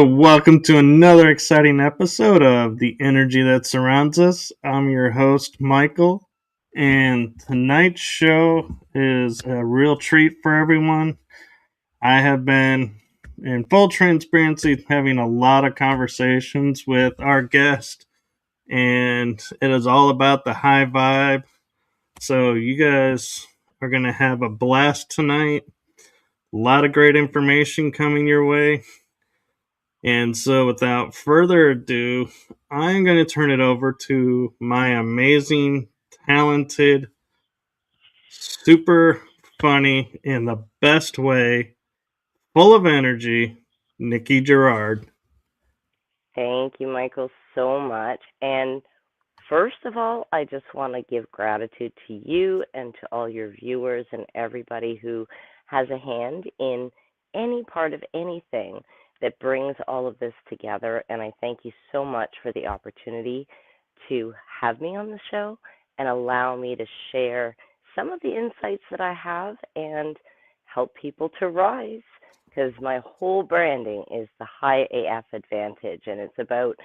Welcome to another exciting episode of The Energy That Surrounds Us. I'm your host, Michael, and tonight's show is a real treat for everyone. I have been, in full transparency, having a lot of conversations with our guest, and it is all about the high vibe. So you guys are going to have a blast tonight. A lot of great information coming your way. And so, without further ado, I'm going to turn it over to my amazing, talented, super funny, in the best way, full of energy, Nikki Girard. Thank you, Michael, so much. And first of all, I just want to give gratitude to you and to all your viewers and everybody who has a hand in any part of anything that brings all of this together. And I thank you so much for the opportunity to have me on the show and allow me to share some of the insights that I have and help people to rise. Because my whole branding is the high AF advantage, and it's about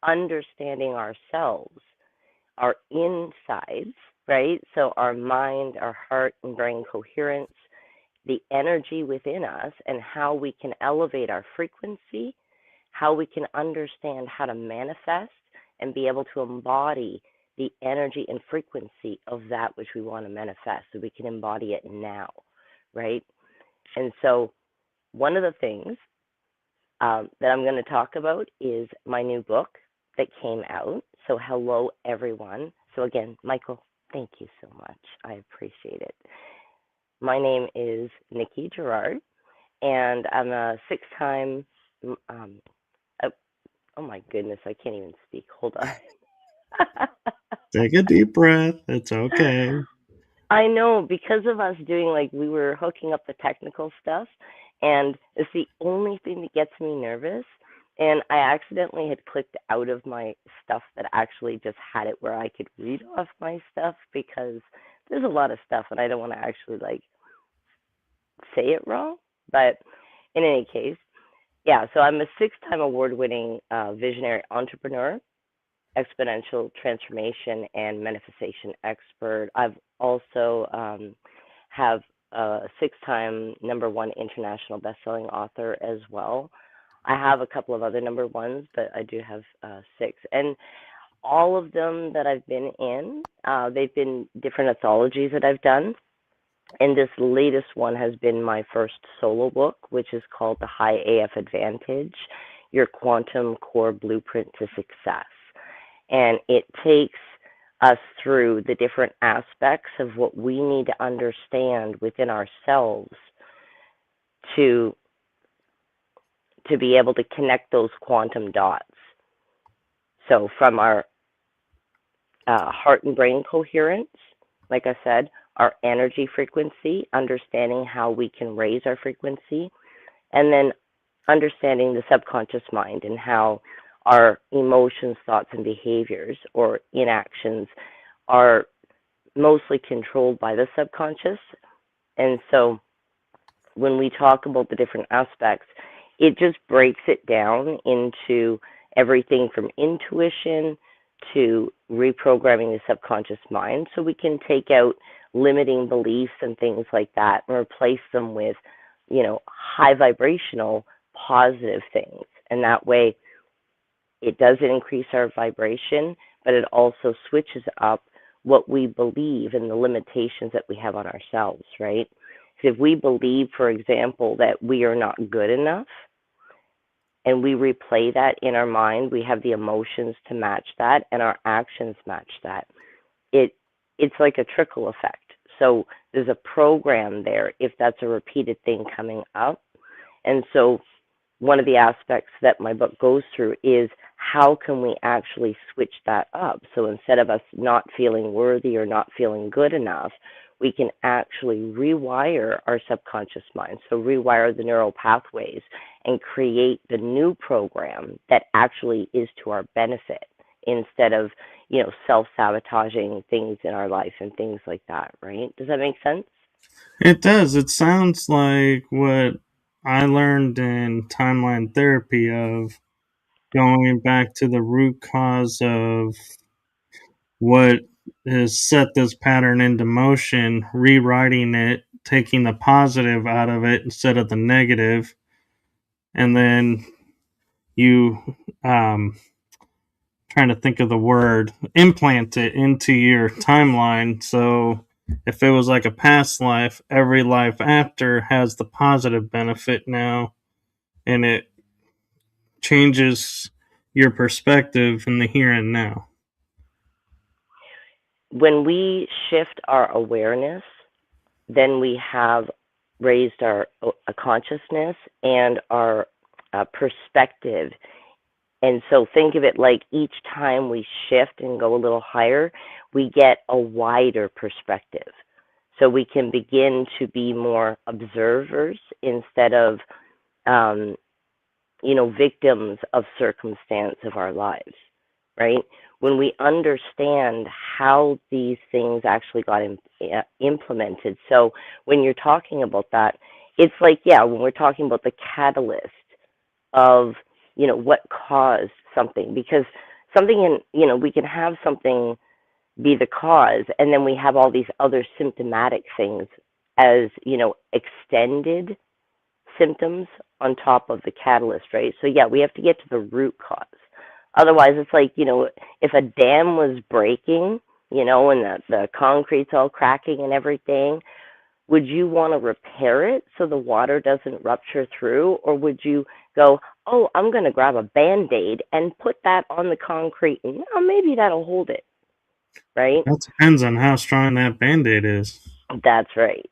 understanding ourselves, our insides, right? So our mind, our heart, and brain coherence, the energy within us, and how we can elevate our frequency, how we can understand how to manifest and be able to embody the energy and frequency of that which we want to manifest so we can embody it now, right? And so one of the things that I'm going to talk about is my new book that came out. So, hello, everyone. So, again, Michael, thank you so much. I appreciate it. My name is Nikki Girard, and I'm a six-time, oh my goodness, I can't even speak. Hold on. Take a deep breath. It's okay. I know because of us doing we were hooking up the technical stuff, and it's the only thing that gets me nervous. And I accidentally had clicked out of my stuff that actually just had it where I could read off my stuff because there's a lot of stuff and I don't want to actually say it wrong. But in any case, yeah, so I'm a six-time award-winning visionary entrepreneur, exponential transformation and manifestation expert. I've also have a six-time number one international best-selling author as well. I have a couple of other number ones, but I do have six. And all of them that I've been in, they've been different anthologies that I've done. And this latest one has been my first solo book, which is called The High AF Advantage, Your Quantum Core Blueprint to Success. And it takes us through the different aspects of what we need to understand within ourselves to be able to connect those quantum dots. So from our heart and brain coherence, like I said, our energy frequency, understanding how we can raise our frequency, and then understanding the subconscious mind and how our emotions, thoughts, and behaviors or inactions are mostly controlled by the subconscious. And so when we talk about the different aspects, it just breaks it down into everything from intuition to reprogramming the subconscious mind so we can take out limiting beliefs and things like that and replace them with, high vibrational positive things. And that way it doesn't increase our vibration, but it also switches up what we believe and the limitations that we have on ourselves, right? Because if we believe, for example, that we are not good enough, and we replay that in our mind, we have the emotions to match that, and our actions match that. It's like a trickle effect. So there's a program there if that's a repeated thing coming up. And so one of the aspects that my book goes through is how can we actually switch that up? So instead of us not feeling worthy or not feeling good enough, we can actually rewire our subconscious mind. So rewire the neural pathways and create the new program that actually is to our benefit instead of, self-sabotaging things in our life and things like that, right? Does that make sense? It does. It sounds like what I learned in timeline therapy of going back to the root cause of what has set this pattern into motion, rewriting it, taking the positive out of it instead of the negative, and then you trying to think of the word, implant it into your timeline. So if it was like a past life, every life after has the positive benefit now, and it changes your perspective in the here and now. When we shift our awareness, then we have raised our consciousness and our perspective. And so think of it like each time we shift and go a little higher, we get a wider perspective. So we can begin to be more observers instead of, victims of circumstance of our lives, right? When we understand how these things actually got implemented. So when you're talking about that, it's like, yeah, when we're talking about the catalyst of, what caused something, because something we can have something be the cause, and then we have all these other symptomatic things as, extended symptoms on top of the catalyst, right? So yeah, we have to get to the root cause. Otherwise, it's like, if a dam was breaking, and the concrete's all cracking and everything, would you want to repair it so the water doesn't rupture through? Or would you go, oh, I'm going to grab a Band-Aid and put that on the concrete, and maybe that'll hold it, right? That depends on how strong that Band-Aid is. That's right.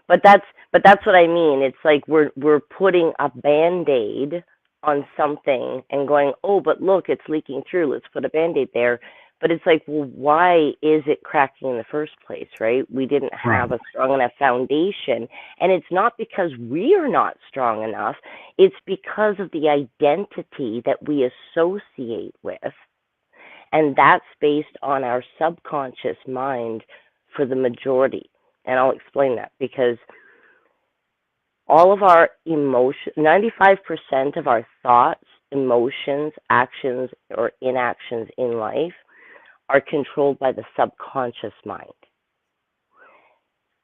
But that's what I mean. It's like we're putting a Band-Aid on something and going, oh, but look, it's leaking through. Let's put a Band-Aid there. But it's like, well, why is it cracking in the first place, right? We didn't have a strong enough foundation. And it's not because we are not strong enough. It's because of the identity that we associate with. And that's based on our subconscious mind for the majority. And I'll explain that, because all of our emotions, 95% of our thoughts, emotions, actions, or inactions in life are controlled by the subconscious mind.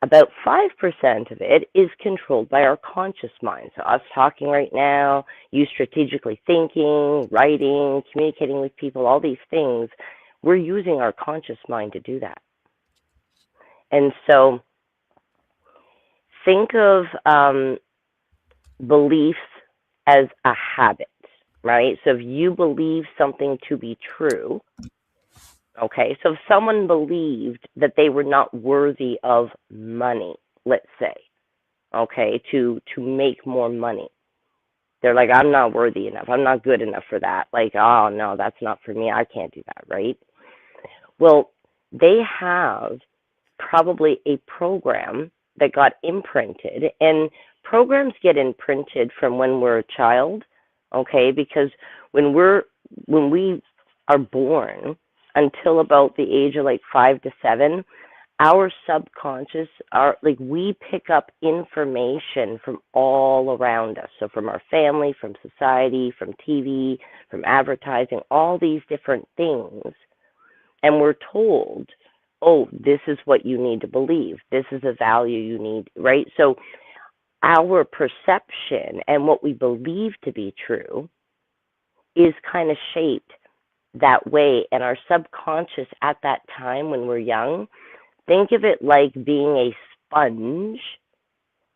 About 5% of it is controlled by our conscious mind. So us talking right now, you strategically thinking, writing, communicating with people, all these things, we're using our conscious mind to do that. And so think of beliefs as a habit, right? So if you believe something to be true, okay, so if someone believed that they were not worthy of money, let's say, okay, to make more money, they're like, I'm not worthy enough. I'm not good enough for that. Like, oh, no, that's not for me. I can't do that, right? Well, they have probably a program that got imprinted, and programs get imprinted from when we're a child, okay? Because when we are born until about the age of like 5 to 7, our subconscious are like, we pick up information from all around us. So from our family, from society, from TV, from advertising, all these different things. And we're told, oh, this is what you need to believe. This is a value you need, right? So our perception and what we believe to be true is kind of shaped that way. And our subconscious at that time when we're young, think of it like being a sponge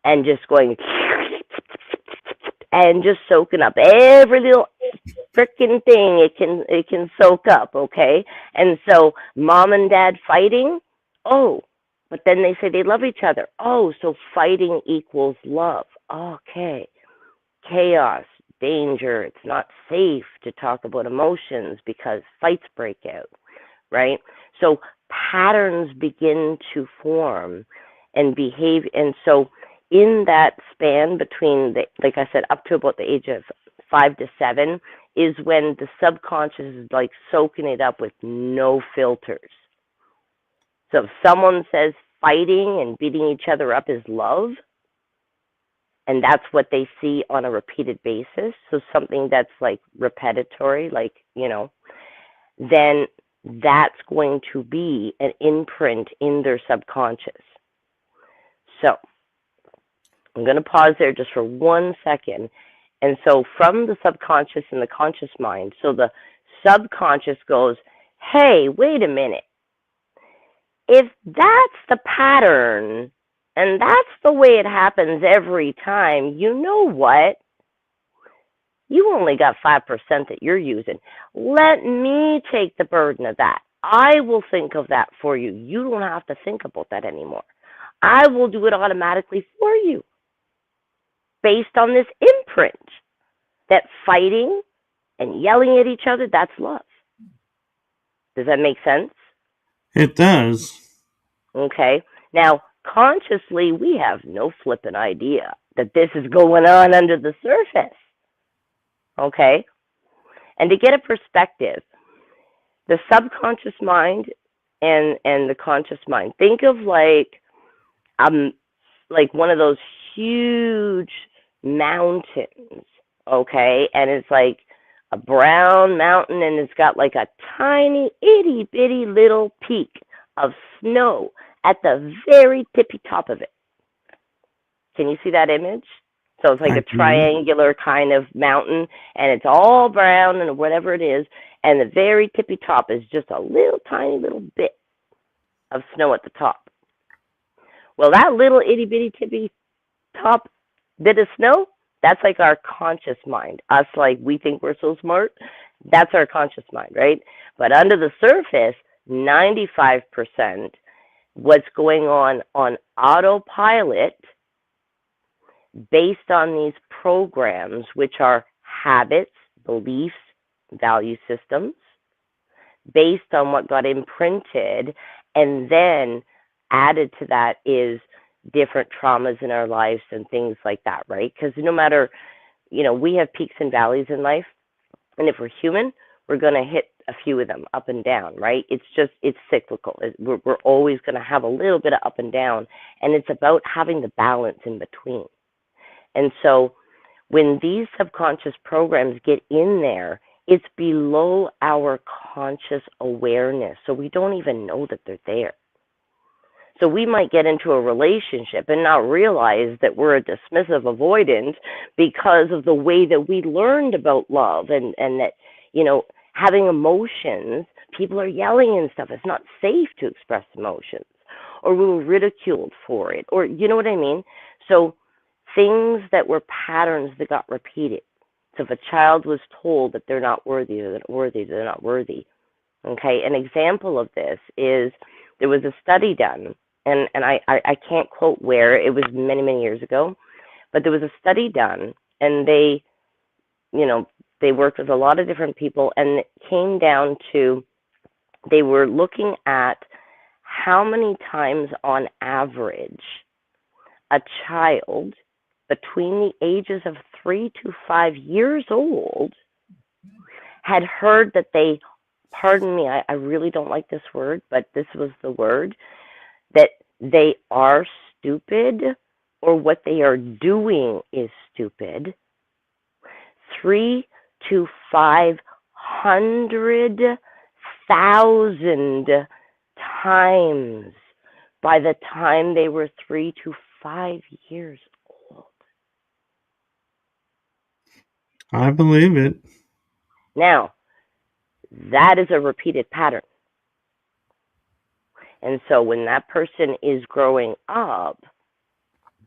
and just going and just soaking up every little freaking thing it can soak up, okay? And so mom and dad fighting, oh, but then they say they love each other. Oh, so fighting equals love. Okay. Chaos, danger, it's not safe to talk about emotions because fights break out, right? So patterns begin to form and behave. And so in that span between, like I said, up to about the age of 5 to 7 is when the subconscious is like soaking it up with no filters. So if someone says fighting and beating each other up is love, and that's what they see on a repeated basis, so something that's like repetitory, like, then that's going to be an imprint in their subconscious. So I'm going to pause there just for 1 second. And so from the subconscious and the conscious mind, so the subconscious goes, hey, wait a minute. If that's the pattern and that's the way it happens every time, you know what? You only got 5% that you're using. Let me take the burden of that. I will think of that for you. You don't have to think about that anymore. I will do it automatically for you based on this imprint that fighting and yelling at each other, that's love. Does that make sense? It does. Okay. Now, consciously, we have no flipping idea that this is going on under the surface. Okay? And to get a perspective, the subconscious mind and the conscious mind, think of like one of those huge mountains, okay? And it's like a brown mountain, and it's got like a tiny, itty bitty little peak of snow at the very tippy top of it. Can you see that image? So it's like a triangular kind of mountain, and it's all brown and whatever it is, and the very tippy top is just a little tiny little bit of snow at the top. Well, that little itty bitty tippy top bit of snow, that's like our conscious mind. Us, like, we think we're so smart. That's our conscious mind, right? But under the surface, 95%, what's going on autopilot based on these programs, which are habits, beliefs, value systems, based on what got imprinted, and then added to that is different traumas in our lives and things like that, right? Because no matter, we have peaks and valleys in life, and if we're human, we're going to hit a few of them up and down, right? It's cyclical. We're always going to have a little bit of up and down, and it's about having the balance in between. And so when these subconscious programs get in there, it's below our conscious awareness, so we don't even know that they're there. So we might get into a relationship and not realize that we're a dismissive avoidant because of the way that we learned about love, and that, having emotions, people are yelling and stuff. It's not safe to express emotions, or we were ridiculed for it, or you know what I mean? So things that were patterns that got repeated. So if a child was told that they're not worthy, they're not worthy, they're not worthy. Okay, an example of this is there was a study done, and I can't quote where, it was many, many years ago, but there was a study done, and they worked with a lot of different people, and it came down to, they were looking at how many times on average a child between the ages of 3 to 5 years old had heard that they, pardon me, I really don't like this word, but this was the word, that they are stupid, or what they are doing is stupid, 3 to 500,000 times by the time they were 3 to 5 years old. I believe it. Now, that is a repeated pattern. And so when that person is growing up,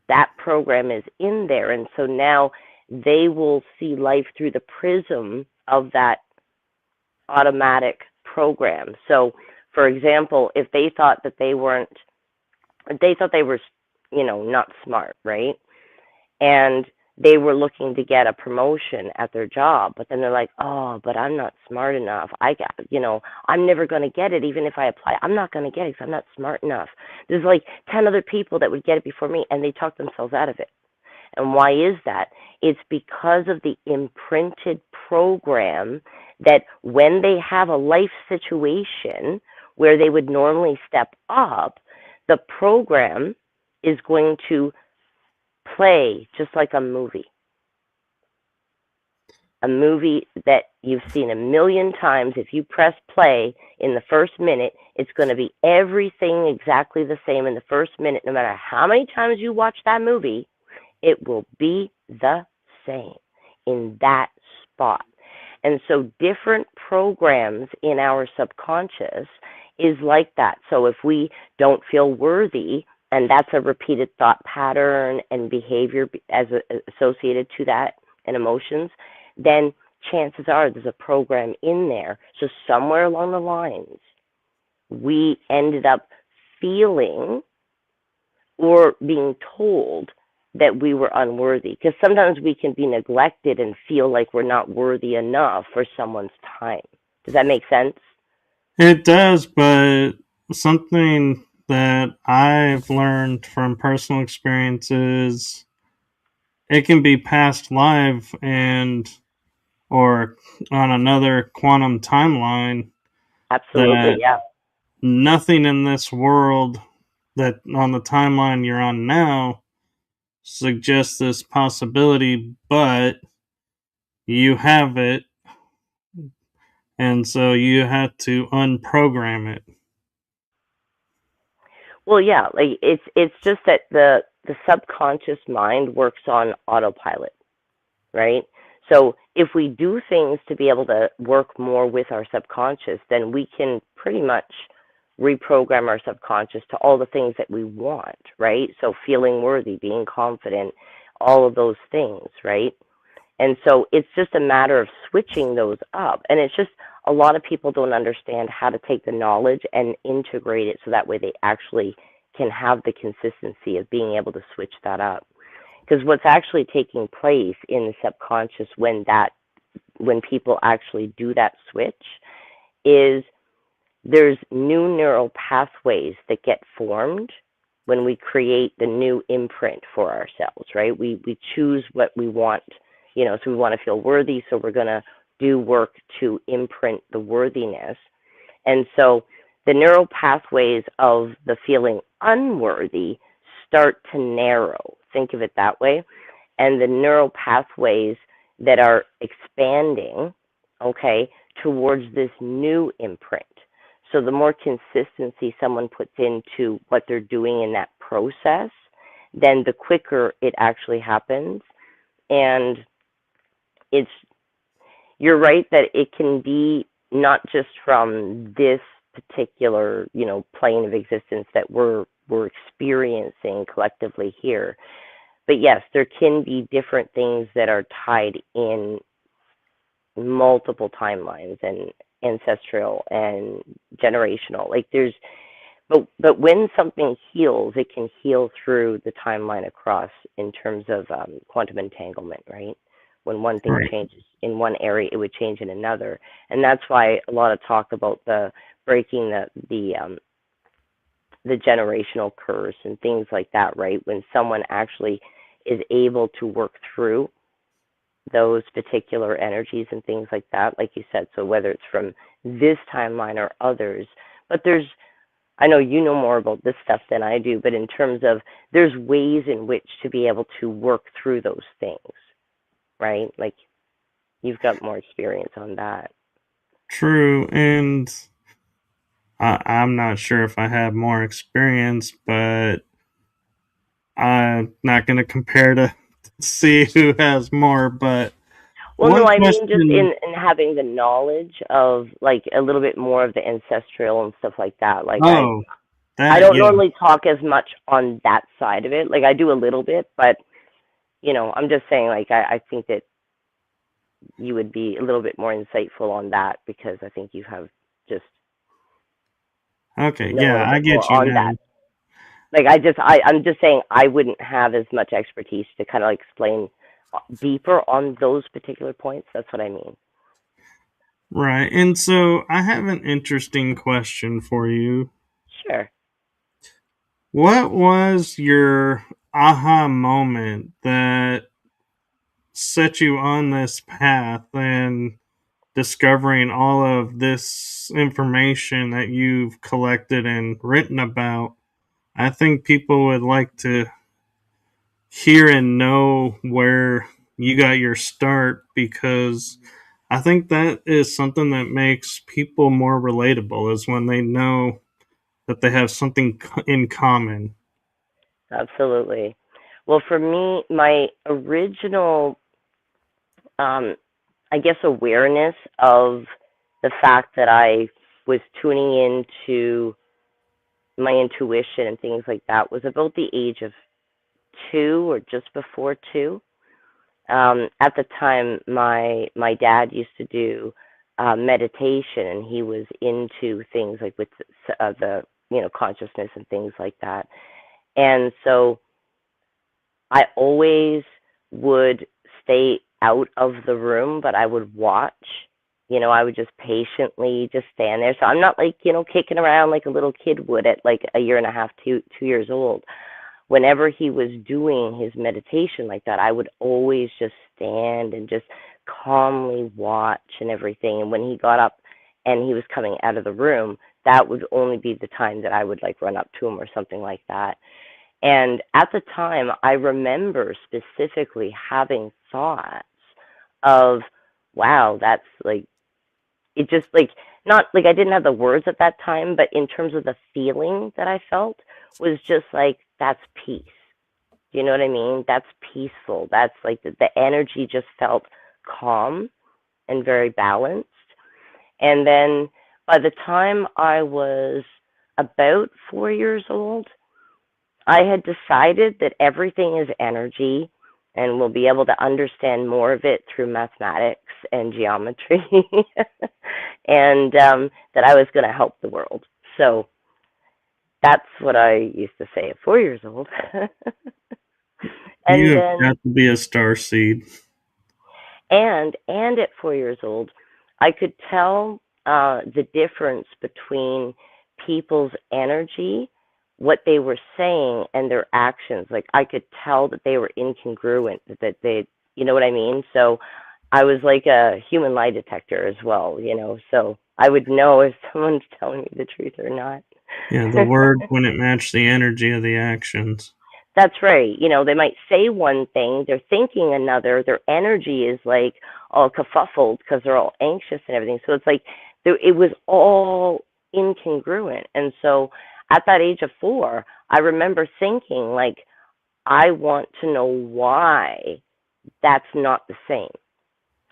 that program is in there. And so now they will see life through the prism of that automatic program. So, for example, if they thought that they were, not smart, right? And they were looking to get a promotion at their job, but then they're like, oh, but I'm not smart enough. I'm never going to get it. Even if I apply, I'm not going to get it because I'm not smart enough. There's like 10 other people that would get it before me, and they talk themselves out of it. And why is that? It's because of the imprinted program that when they have a life situation where they would normally step up, the program is going to play just like a movie. A movie that you've seen a million times. If you press play in the first minute, it's going to be everything exactly the same in the first minute. No matter how many times you watch that movie, it will be the same in that spot. And so different programs in our subconscious is like that. So if we don't feel worthy, and that's a repeated thought pattern and behavior as associated to that and emotions, then chances are there's a program in there. So somewhere along the lines, we ended up feeling or being told that we were unworthy. Because sometimes we can be neglected and feel like we're not worthy enough for someone's time. Does that make sense? It does, but something that I've learned from personal experiences, it can be past live and or on another quantum timeline Absolutely, that yeah. nothing in this world that on the timeline you're on now suggests this possibility, but you have it, and so you have to unprogram it. Well, yeah, like it's just that the subconscious mind works on autopilot, right? So if we do things to be able to work more with our subconscious, then we can pretty much reprogram our subconscious to all the things that we want, right? So feeling worthy, being confident, all of those things, right? And so it's just a matter of switching those up. And it's just a lot of people don't understand how to take the knowledge and integrate it so that way they actually can have the consistency of being able to switch that up. Because what's actually taking place in the subconscious when people actually do that switch is there's new neural pathways that get formed when we create the new imprint for ourselves, right? We choose what we want, so we want to feel worthy, so we're going to do work to imprint the worthiness. And so the neural pathways of the feeling unworthy start to narrow. Think of it that way. And the neural pathways that are expanding, okay, towards this new imprint. So the more consistency someone puts into what they're doing in that process, then the quicker it actually happens. And you're right that it can be not just from this particular, plane of existence that we're experiencing collectively here. But yes, there can be different things that are tied in multiple timelines and ancestral and generational. But when something heals, it can heal through the timeline across in terms of quantum entanglement, right? When one thing changes in one area, it would change in another, and that's why a lot of talk about the breaking the generational curse and things like that, right? When someone actually is able to work through those particular energies and things like that, like you said, so whether it's from this timeline or others, but I know you know more about this stuff than I do, but in terms of there's ways in which to be able to work through those things, right? Like you've got more experience on that. True, and I'm not sure if I have more experience, but I'm not going to compare to see who has more. But Well, no, one I mean just question, in having the knowledge of like a little bit more of the ancestral and stuff like that. Like oh, I that, don't yeah, normally talk as much on that side of it. Like I do a little bit, but I'm just saying like I think that you would be a little bit more insightful on that because I think you have just okay, know a yeah, little I bit more get you on that. now. Like I'm just saying I wouldn't have as much expertise to kind of like explain deeper on those particular points. That's what I mean. Right, and so I have an interesting question for you. Sure. What was your aha moment that set you on this path and discovering all of this information that you've collected and written about? I think people would like to hear and know where you got your start, because I think that is something that makes people more relatable, is when they know that they have something in common. Absolutely. Well, for me, my original, um, I guess, awareness of the fact that I was tuning into my intuition and things like that was about the age of 2 or just before 2. At the time, my dad used to do meditation, and he was into things like with the consciousness and things like that. And so I always would stay out of the room, but I would watch. I would just patiently just stand there. So I'm not like, kicking around like a little kid would at like a year and a half, 2 years old. Whenever he was doing his meditation like that, I would always just stand and just calmly watch and everything. And when he got up and he was coming out of the room, that would only be the time that I would like run up to him or something like that. And at the time, I remember specifically having thoughts of, wow, that's like, it just like, not like I didn't have the words at that time, but in terms of the feeling that I felt was just like, that's peace. You know what I mean? That's peaceful. That's like the energy just felt calm and very balanced. And then by the time I was about 4 years old, I had decided that everything is energy, and we'll be able to understand more of it through mathematics and geometry, and that I was going to help the world. So that's what I used to say at 4 years old. You And have then got to be a star seed. and at 4 years old, I could tell the difference between people's energy, what they were saying, and their actions. Like I could tell that they were incongruent, that they, you know what I mean? So I was like a human lie detector as well, so I would know if someone's telling me the truth or not. Yeah, the word when it matched the energy of the actions. That's right. They might say one thing, they're thinking another. Their energy is like all kerfuffled because they're all anxious and everything. So it's like it was all incongruent. And so at that age of 4, I remember thinking, like, I want to know why that's not the same.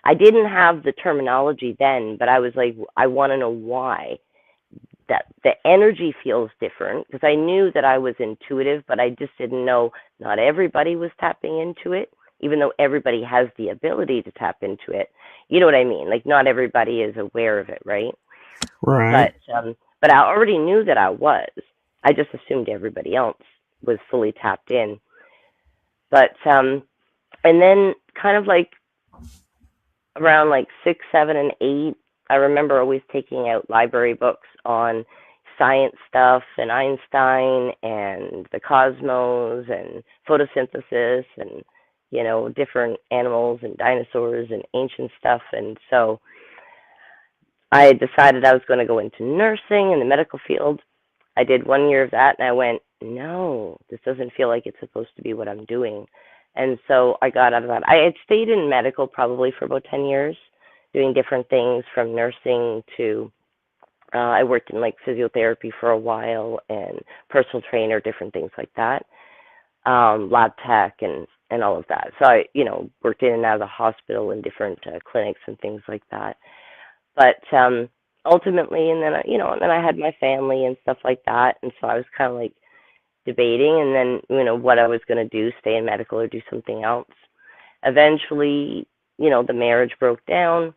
I didn't have the terminology then, but I was like, I want to know why that the energy feels different, because I knew that I was intuitive, but I just didn't know not everybody was tapping into it, even though everybody has the ability to tap into it. You know what I mean? Like not everybody is aware of it, right? Right. But I already knew that I was. I just assumed everybody else was fully tapped in. But and then kind of like around like 6, 7, and 8, I remember always taking out library books on science stuff and Einstein and the cosmos and photosynthesis and different animals and dinosaurs and ancient stuff. And so I decided I was going to go into nursing in the medical field. I did 1 year of that, and I went, no, this doesn't feel like it's supposed to be what I'm doing. And so I got out of that. I had stayed in medical probably for about 10 years, doing different things from nursing to, I worked in like physiotherapy for a while and personal trainer, different things like that, lab tech and all of that. So I, worked in and out of the hospital in different clinics and things like that. But ultimately, and then and then I had my family and stuff like that, and so I was kind of like debating, and then what I was going to do, stay in medical or do something else. Eventually, the marriage broke down,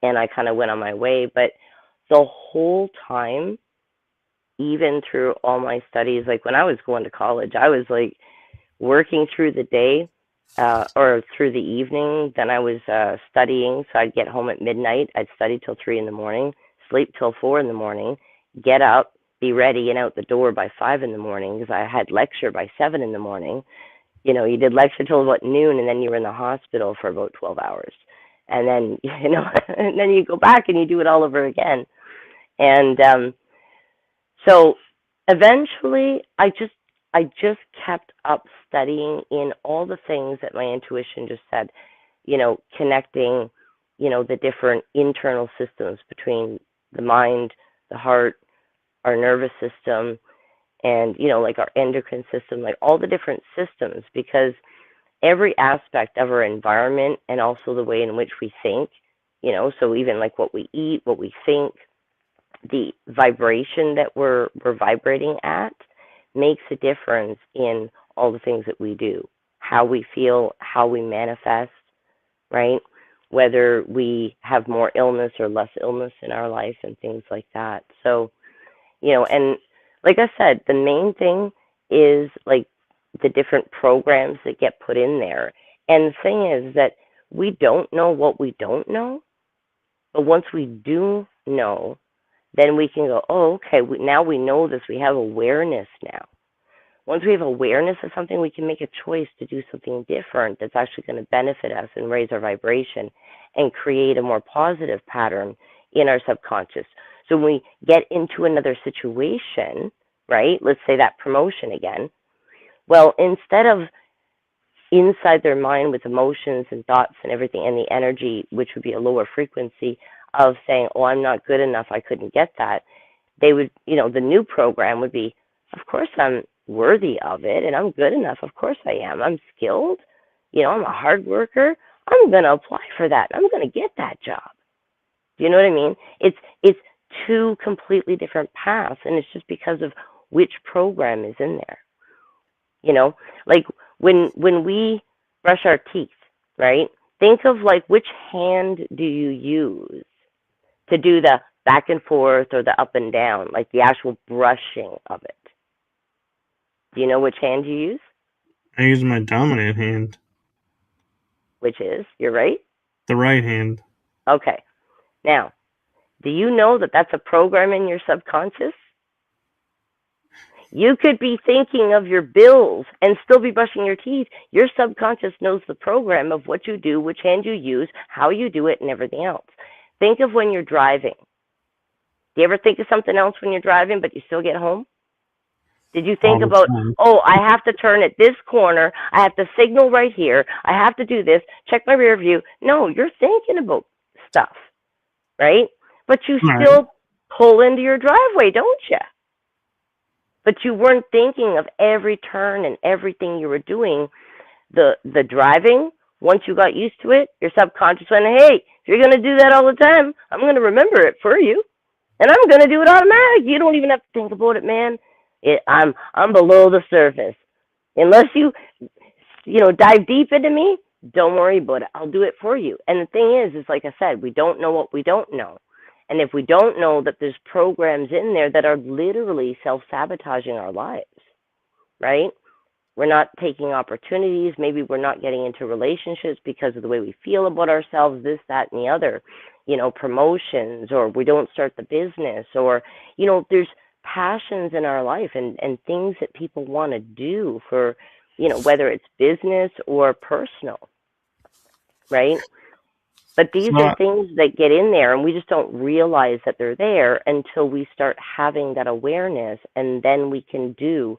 and I kind of went on my way. But the whole time, even through all my studies, like when I was going to college, I was like working through the day or through the evening. Then I was studying, so I'd get home at midnight. I'd study till 3 in the morning, sleep till 4 in the morning, get up, be ready and out the door by 5 in the morning because I had lecture by 7 in the morning. You did lecture till about noon, and then you were in the hospital for about 12 hours. And then, and then you go back and you do it all over again. And so eventually I just I just kept up studying in all the things that my intuition just said, connecting, the different internal systems between the mind, the heart, our nervous system, and, like our endocrine system, like all the different systems, because every aspect of our environment and also the way in which we think, so even like what we eat, what we think, the vibration that we're vibrating at makes a difference in all the things that we do, how we feel, how we manifest, right? Whether we have more illness or less illness in our life and things like that. So, and like I said, the main thing is like the different programs that get put in there. And the thing is that we don't know what we don't know, but once we do know, then we can go, oh, okay, now we know this. We have awareness now. Once we have awareness of something, we can make a choice to do something different that's actually going to benefit us and raise our vibration and create a more positive pattern in our subconscious. So when we get into another situation, right, let's say that promotion again, well, instead of inside their mind with emotions and thoughts and everything and the energy, which would be a lower frequency of saying, oh, I'm not good enough, I couldn't get that, they would, the new program would be, of course I'm worthy of it and I'm good enough. Of course I am. I'm skilled. I'm a hard worker. I'm going to apply for that. I'm going to get that job. Do you know what I mean? It's two completely different paths, and it's just because of which program is in there. Like when we brush our teeth, right? Think of like which hand do you use to do the back and forth or the up and down, like the actual brushing of it. Do you know which hand you use? I use my dominant hand. Which is, you're right? The right hand. Okay. Now, do you know that that's a program in your subconscious? You could be thinking of your bills and still be brushing your teeth. Your subconscious knows the program of what you do, which hand you use, how you do it, and everything else. Think of when you're driving. Do you ever think of something else when you're driving, but you still get home? Did you think about, oh, I have to turn at this corner, I have to signal right here, I have to do this, check my rear view? No, you're thinking about stuff, right? But you still pull into your driveway, don't you? But you weren't thinking of every turn and everything you were doing. The driving, once you got used to it, your subconscious went, hey, if you're going to do that all the time, I'm going to remember it for you. And I'm going to do it automatic. You don't even have to think about it, man. I'm below the surface. Unless you dive deep into me, don't worry about it. I'll do it for you. And the thing is like I said, we don't know what we don't know. And if we don't know that there's programs in there that are literally self-sabotaging our lives, right? We're not taking opportunities. Maybe we're not getting into relationships because of the way we feel about ourselves, this, that, and the other, promotions, or we don't start the business, or, there's passions in our life and things that people want to do for, whether it's business or personal, right? But these are things that get in there, and we just don't realize that they're there until we start having that awareness, and then we can do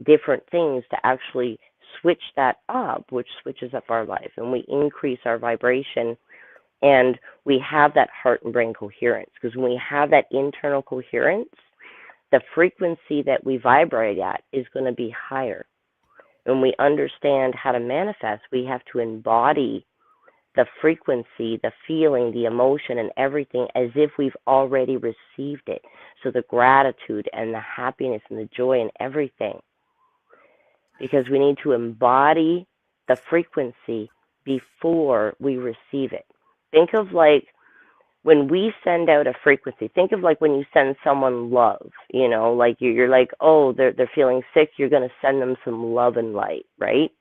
different things to actually switch that up, which switches up our life, and we increase our vibration, and we have that heart and brain coherence. Because when we have that internal coherence, the frequency that we vibrate at is going to be higher. When we understand how to manifest, we have to embody the frequency, the feeling, the emotion, and everything as if we've already received it. So the gratitude and the happiness and the joy and everything. Because we need to embody the frequency before we receive it. Think of like when we send out a frequency, think of like when you send someone love, like you're like, oh, they're feeling sick, you're going to send them some love and light, right?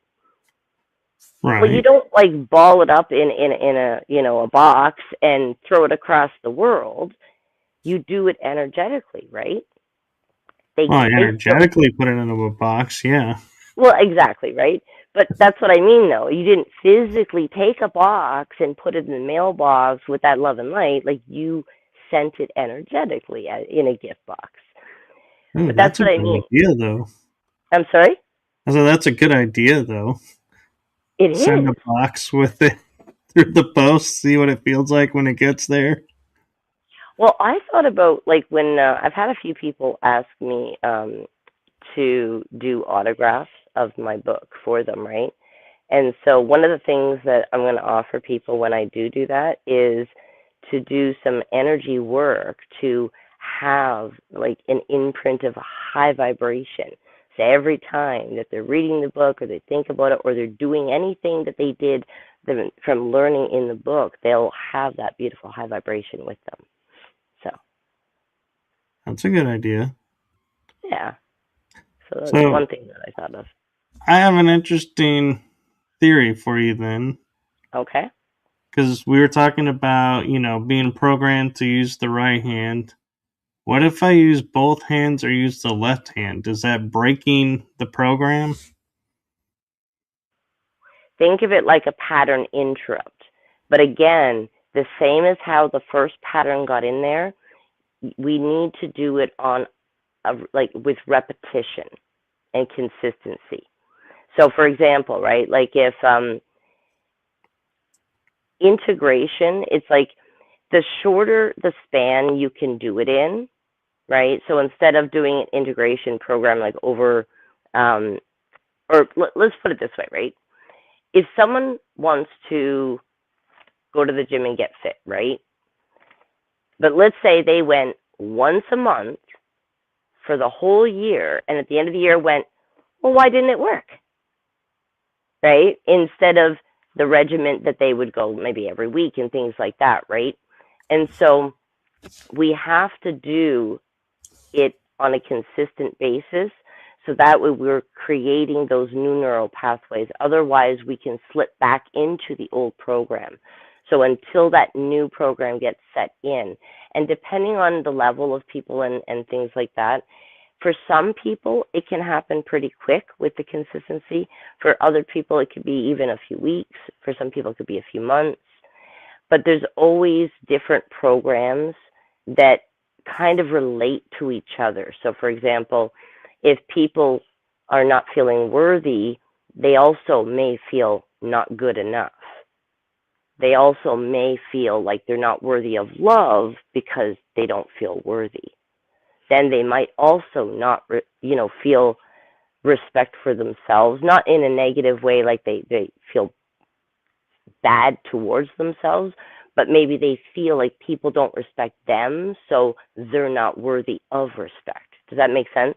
Right. Well, you don't like ball it up in a a box and throw it across the world. You do it energetically, right? Energetically put it into a box, yeah. Well, exactly, right? But that's what I mean, though. You didn't physically take a box and put it in the mailbox with that love and light. Like you sent it energetically in a gift box. But that's what I mean. Idea, though. I'm sorry? So that's a good idea, though. It Send a is. box with it through the post, see what it feels like when it gets there. Well, I thought about like when I've had a few people ask me to do autographs of my book for them, right? And so one of the things that I'm going to offer people when I do that is to do some energy work to have like an imprint of a high vibration. So every time that they're reading the book or they think about it or they're doing anything that they did from learning in the book, they'll have that beautiful high vibration with them. So, That's a good idea. yeah. So that's So one thing that I thought of. I have an interesting theory for you then. Okay. Because we were talking about, being programmed to use the right hand. What if I use both hands or use the left hand? Is that breaking the program? Think of it like a pattern interrupt. But again, the same as how the first pattern got in there, we need to do it on like with repetition and consistency. So for example, right, like if integration, it's like the shorter the span you can do it in, right? So instead of doing an integration program like over, or let's put it this way, right? If someone wants to go to the gym and get fit, right? But let's say they went once a month for the whole year, and at the end of the year went, well, why didn't it work? Right? Instead of the regiment that they would go maybe every week and things like that, right? And so we have to do it on a consistent basis so that way we're creating those new neural pathways. Otherwise, we can slip back into the old program. So until that new program gets set in, and depending on the level of people and things like that, for some people, it can happen pretty quick with the consistency. For other people, it could be even a few weeks. For some people, it could be a few months. But there's always different programs that kind of relate to each other. So, for example, if people are not feeling worthy, they also may feel not good enough. They also may feel like they're not worthy of love because they don't feel worthy. Then they might also not, feel respect for themselves, not in a negative way, like they feel bad towards themselves, but maybe they feel like people don't respect them, so they're not worthy of respect. Does that make sense?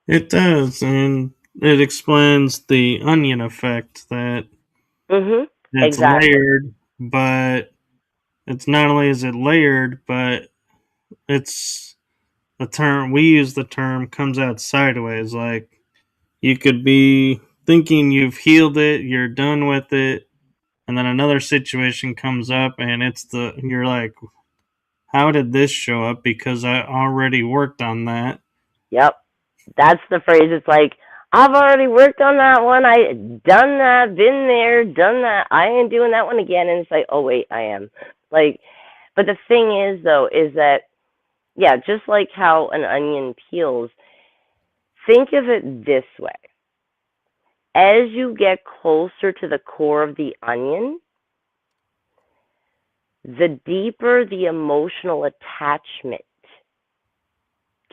It does, and it explains the onion effect that Mhm. it's Exactly. layered, but it's not only is it layered, but it's the term we use the term comes out sideways. Like you could be thinking you've healed it, you're done with it, and then another situation comes up and you're like, how did this show up? Because I already worked on that. Yep. That's the phrase. It's like, I've already worked on that one. I done that, been there, done that. I ain't doing that one again. And it's like, oh wait, I am. Like, but the thing is though, is that yeah, just like how an onion peels, think of it this way. As you get closer to the core of the onion, the deeper the emotional attachment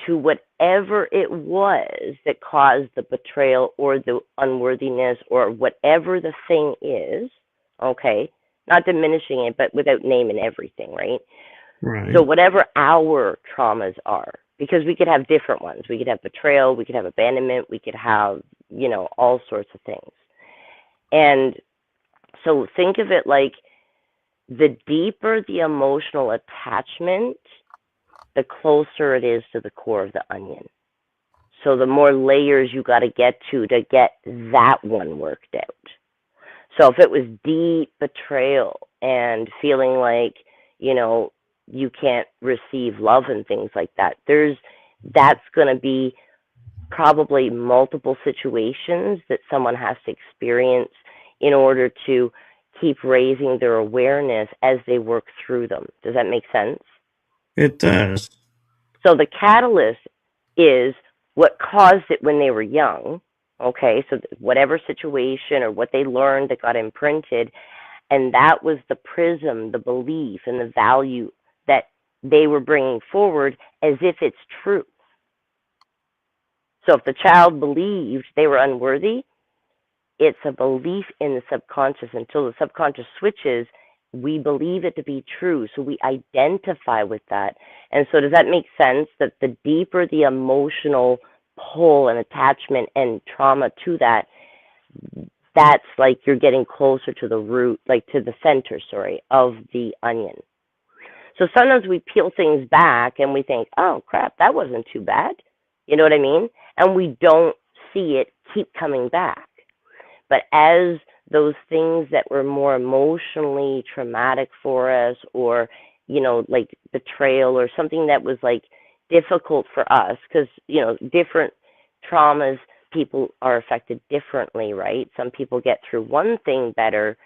to whatever it was that caused the betrayal or the unworthiness or whatever the thing is, okay? Not diminishing it, but without naming everything, right? So, Right. whatever our traumas are, because we could have different ones. We could have betrayal, we could have abandonment, we could have, all sorts of things. And so, think of it like the deeper the emotional attachment, the closer it is to the core of the onion. So the more layers you got to get that one worked out. So if it was deep betrayal and feeling like, you can't receive love and things like that, that's going to be probably multiple situations that someone has to experience in order to keep raising their awareness as they work through them. Does that make sense? It does. So the catalyst is what caused it when they were young, Okay, so whatever situation or what they learned that got imprinted, and that was the prism, the belief, and the value that they were bringing forward as if it's true. So if the child believed they were unworthy, it's a belief in the subconscious. Until the subconscious switches, we believe it to be true. So we identify with that. And so does that make sense that the deeper the emotional pull and attachment and trauma to that, that's like you're getting closer to the root, like to the center, sorry, of the onion. So sometimes we peel things back and we think, oh crap, that wasn't too bad. You know what I mean? And we don't see it keep coming back. But as those things that were more emotionally traumatic for us, or, you know, like betrayal or something that was like difficult for us, because, you know, different traumas, people are affected differently, right? Some people get through one thing better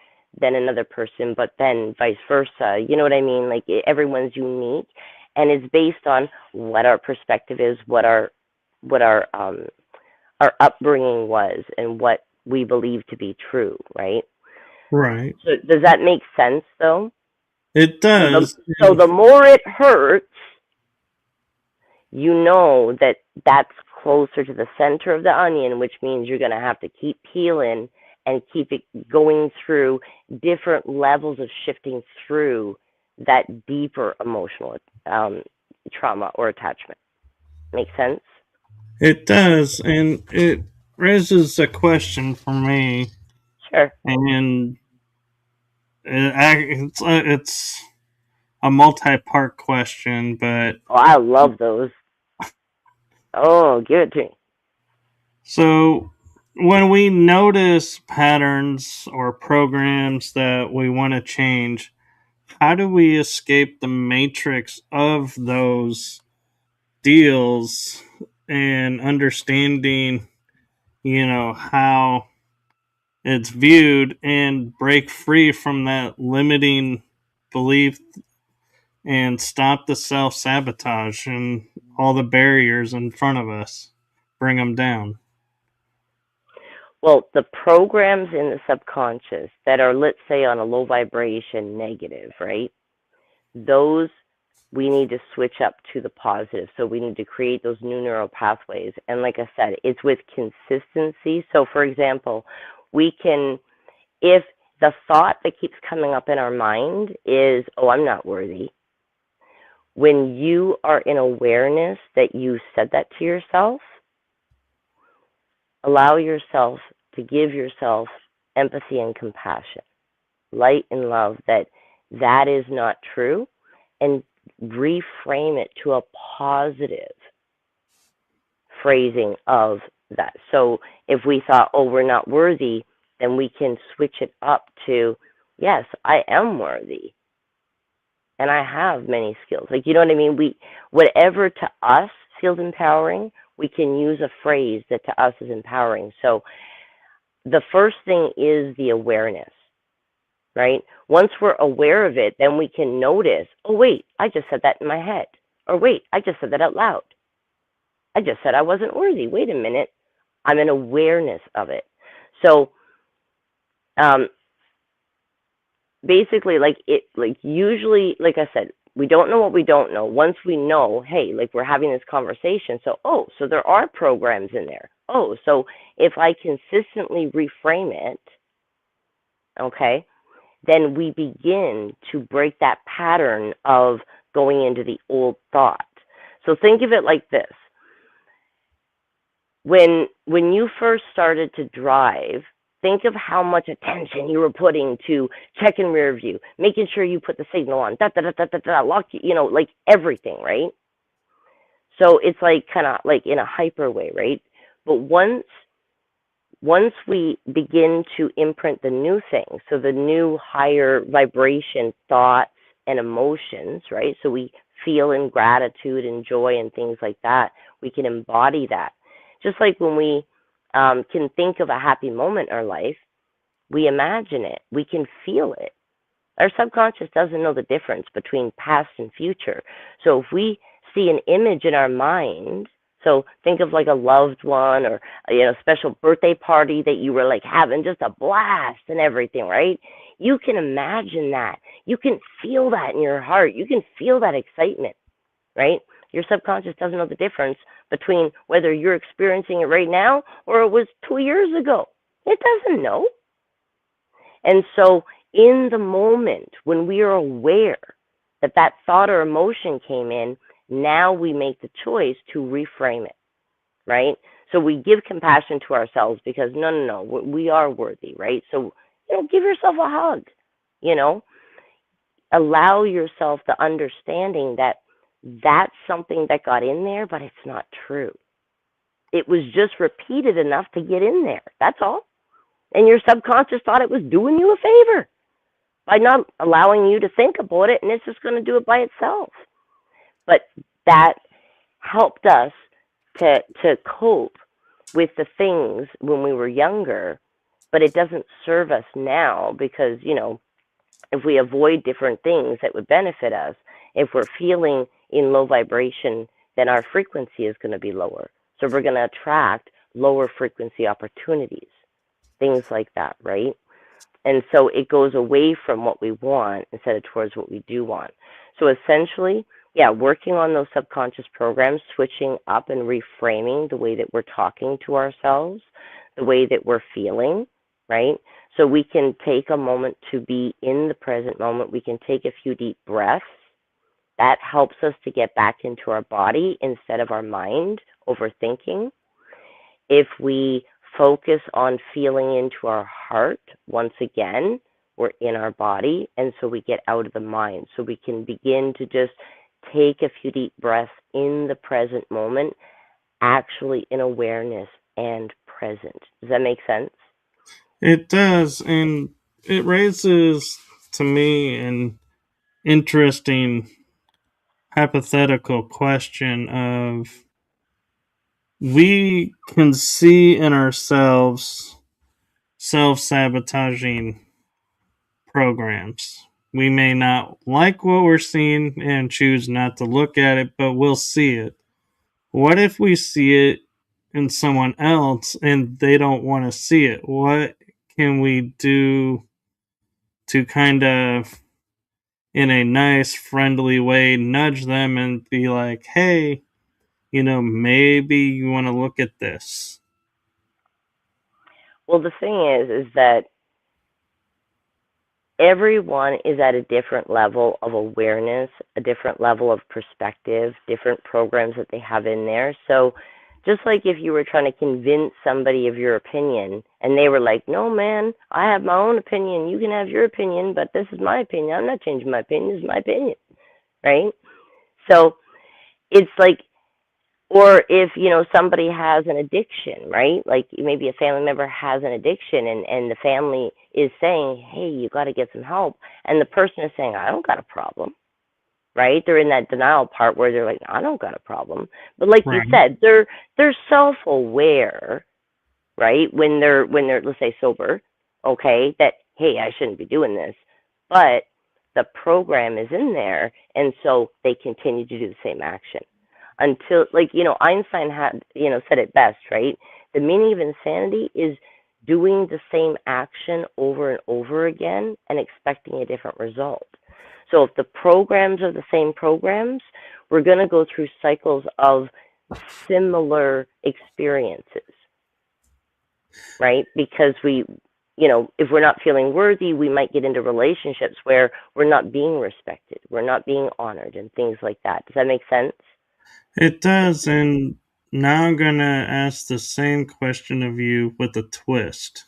than another person, but then vice versa. You know what I mean? Like everyone's unique, and it's based on what our perspective is, what our upbringing was, and what we believe to be true, right? Right. So does that make sense, though? It does. So the more it hurts, you know that that's closer to the center of the onion, which means you're going to have to keep peeling and keep it going through different levels of shifting through that deeper emotional trauma or attachment. Make sense? It does, and it raises a question for me, Sure. and it's a multi-part question, but Oh, I love those. Oh, give it to me. so when we notice patterns or programs that we want to change, how do we escape the matrix of those deals and understanding, how it's viewed and break free from that limiting belief and stop the self sabotage and all the barriers in front of us? Bring them down. Well, the programs in the subconscious that are, let's say, on a low vibration negative, right? Those we need to switch up to the positive. So we need to create those new neural pathways. And like I said, it's with consistency. So, for example, we can, if the thought that keeps coming up in our mind is, oh, I'm not worthy, when you are in awareness that you said that to yourself, allow yourself to give yourself empathy and compassion, light and love that that is not true, and reframe it to a positive phrasing of that. So if we thought, oh, we're not worthy, then we can switch it up to, yes, I am worthy. And I have many skills. Like, you know what I mean? Whatever to us feels empowering, we can use a phrase that to us is empowering. So the first thing is the awareness, right? Once we're aware of it, then we can notice, oh, wait, I just said that in my head. Or wait, I just said that out loud. I just said I wasn't worthy. Wait a minute. I'm in awareness of it. So basically, usually, like I said, we don't know what we don't know. Once we know, hey, like we're having this conversation, so, oh, so there are programs in there. Oh, so if I consistently reframe it, okay, then we begin to break that pattern of going into the old thought. So think of it like this. When you first started to drive, think of how much attention you were putting to checking rear view, making sure you put the signal on, lock, like everything, right? So it's like kind of like in a hyper way, right? But once we begin to imprint the new things, so the new higher vibration thoughts and emotions, right? So we feel in gratitude and joy and things like that, we can embody that. Just like when we can think of a happy moment in our life, we imagine it, we can feel it. Our subconscious doesn't know the difference between past and future. So if we see an image in our mind, So think of like a loved one or a special birthday party that you were like having just a blast and everything, right? You can imagine that. You can feel that in your heart. You can feel that excitement, right? Your subconscious doesn't know the difference between whether you're experiencing it right now or it was 2 years ago. It doesn't know. And so, in the moment when we are aware that that thought or emotion came in, now we make the choice to reframe it, right? So we give compassion to ourselves because no, no, no, we are worthy, right? So, give yourself a hug, you know, allow yourself the understanding that that's something that got in there, but it's not true. It was just repeated enough to get in there. That's all. And your subconscious thought it was doing you a favor by not allowing you to think about it, and it's just going to do it by itself. But that helped us to cope with the things when we were younger, but it doesn't serve us now because, if we avoid different things that would benefit us, if we're feeling in low vibration, then our frequency is going to be lower. So we're going to attract lower frequency opportunities, things like that, right? And so it goes away from what we want instead of towards what we do want. So essentially, yeah, working on those subconscious programs, switching up and reframing the way that we're talking to ourselves, the way that we're feeling, right? So we can take a moment to be in the present moment. We can take a few deep breaths. That helps us to get back into our body instead of our mind overthinking. If we focus on feeling into our heart, once again, we're in our body, and so we get out of the mind. So we can begin to just take a few deep breaths in the present moment, actually in awareness and present. Does that make sense? It does, and it raises to me an interesting hypothetical question of we can see in ourselves self-sabotaging programs. We may not like what we're seeing and choose not to look at it, but we'll see it. What if we see it in someone else and they don't want to see it? What can we do to kind of, in a nice, friendly way, nudge them and be like, hey, maybe you want to look at this? Well, the thing is that everyone is at a different level of awareness, a different level of perspective, different programs that they have in there. So, just like if you were trying to convince somebody of your opinion and they were like, no, man, I have my own opinion. You can have your opinion, but this is my opinion. I'm not changing my opinion. This is my opinion. Right? So, it's like, or if somebody has an addiction, right? Like maybe a family member has an addiction and the family is saying, hey, you got to get some help, and the person is saying, I don't got a problem, right? They're in that denial part where they're like, I don't got a problem, but like you Right. said, they're self-aware, right? When they're let's say sober, okay, that hey, I shouldn't be doing this, but the program is in there, and so they continue to do the same action until, like, Einstein had said it best, right? The meaning of insanity is doing the same action over and over again and expecting a different result. So if the programs are the same programs, we're going to go through cycles of similar experiences, right? Because if we're not feeling worthy, we might get into relationships where we're not being respected, we're not being honored, and things like that. Does that make sense? It does, and now I'm going to ask the same question of you with a twist.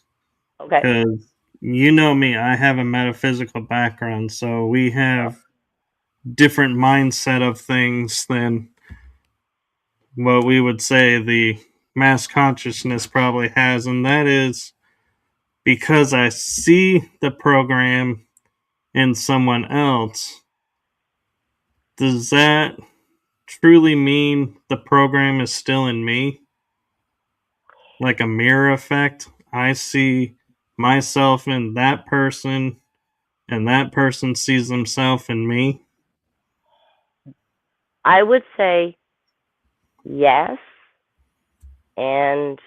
Okay. Because you know me, I have a metaphysical background, so we Yeah. have different mindset of things than what we would say the mass consciousness probably has, and that is because I see the program in someone else, does that truly mean the program is still in me? Like a mirror effect? I see myself in that person, and that person sees themselves in me? I would say yes, and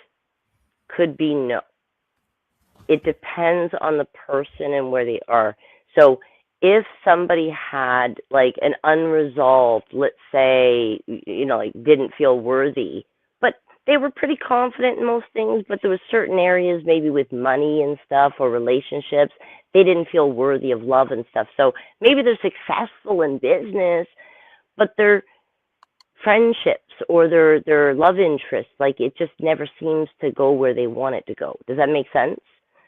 could be no. It depends on the person and where they are. So if somebody had like an unresolved, let's say, like didn't feel worthy, but they were pretty confident in most things, but there were certain areas maybe with money and stuff or relationships, they didn't feel worthy of love and stuff. So maybe they're successful in business, but their friendships or their love interests, like it just never seems to go where they want it to go. Does that make sense?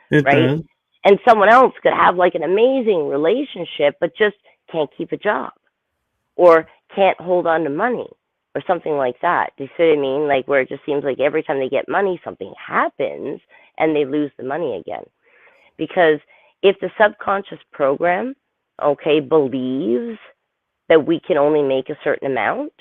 It Right? does. And someone else could have like an amazing relationship, but just can't keep a job or can't hold on to money or something like that. Do you see what I mean? Like where it just seems like every time they get money, something happens and they lose the money again. Because if the subconscious program, okay, believes that we can only make a certain amount,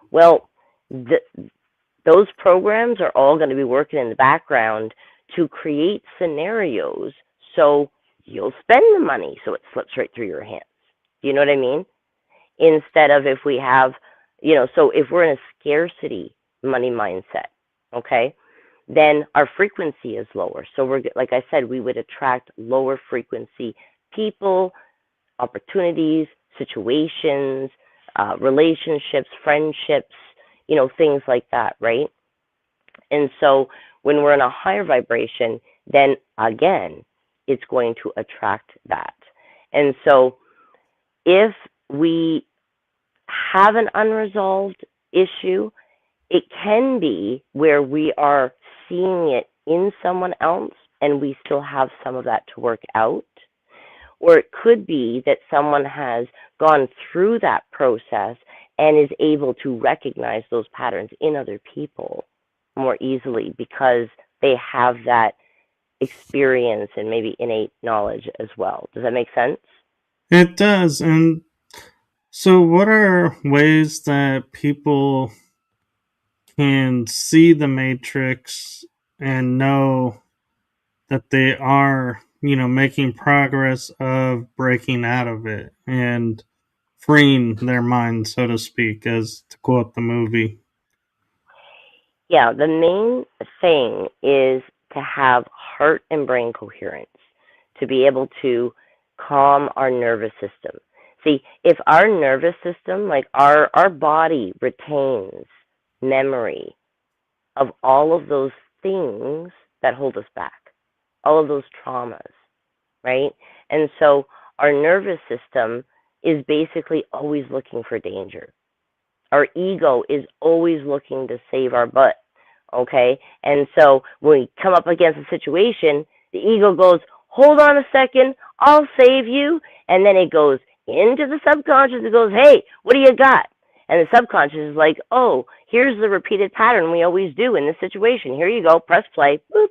well, those programs are all going to be working in the background to create scenarios so you'll spend the money so it slips right through your hands. Do you know what I mean? Instead of if we have, so if we're in a scarcity money mindset, okay, then our frequency is lower. So we're, like I said, we would attract lower frequency people, opportunities, situations, relationships, friendships, things like that, right? And so when we're in a higher vibration, then again, it's going to attract that. And so if we have an unresolved issue, it can be where we are seeing it in someone else and we still have some of that to work out. Or it could be that someone has gone through that process and is able to recognize those patterns in other people more easily because they have that experience and maybe innate knowledge as well. Does that make sense? It does. And so, what are ways that people can see the matrix and know that they are, making progress of breaking out of it and freeing their mind, so to speak, as to quote the movie? Yeah, the main thing is to have heart and brain coherence, to be able to calm our nervous system. See, if our nervous system, like our body retains memory of all of those things that hold us back, all of those traumas, right? And so our nervous system is basically always looking for danger. Our ego is always looking to save our butt, okay? And so when we come up against a situation, the ego goes, hold on a second, I'll save you. And then it goes into the subconscious. It goes, hey, what do you got? And the subconscious is like, oh, here's the repeated pattern we always do in this situation. Here you go, press play, boop.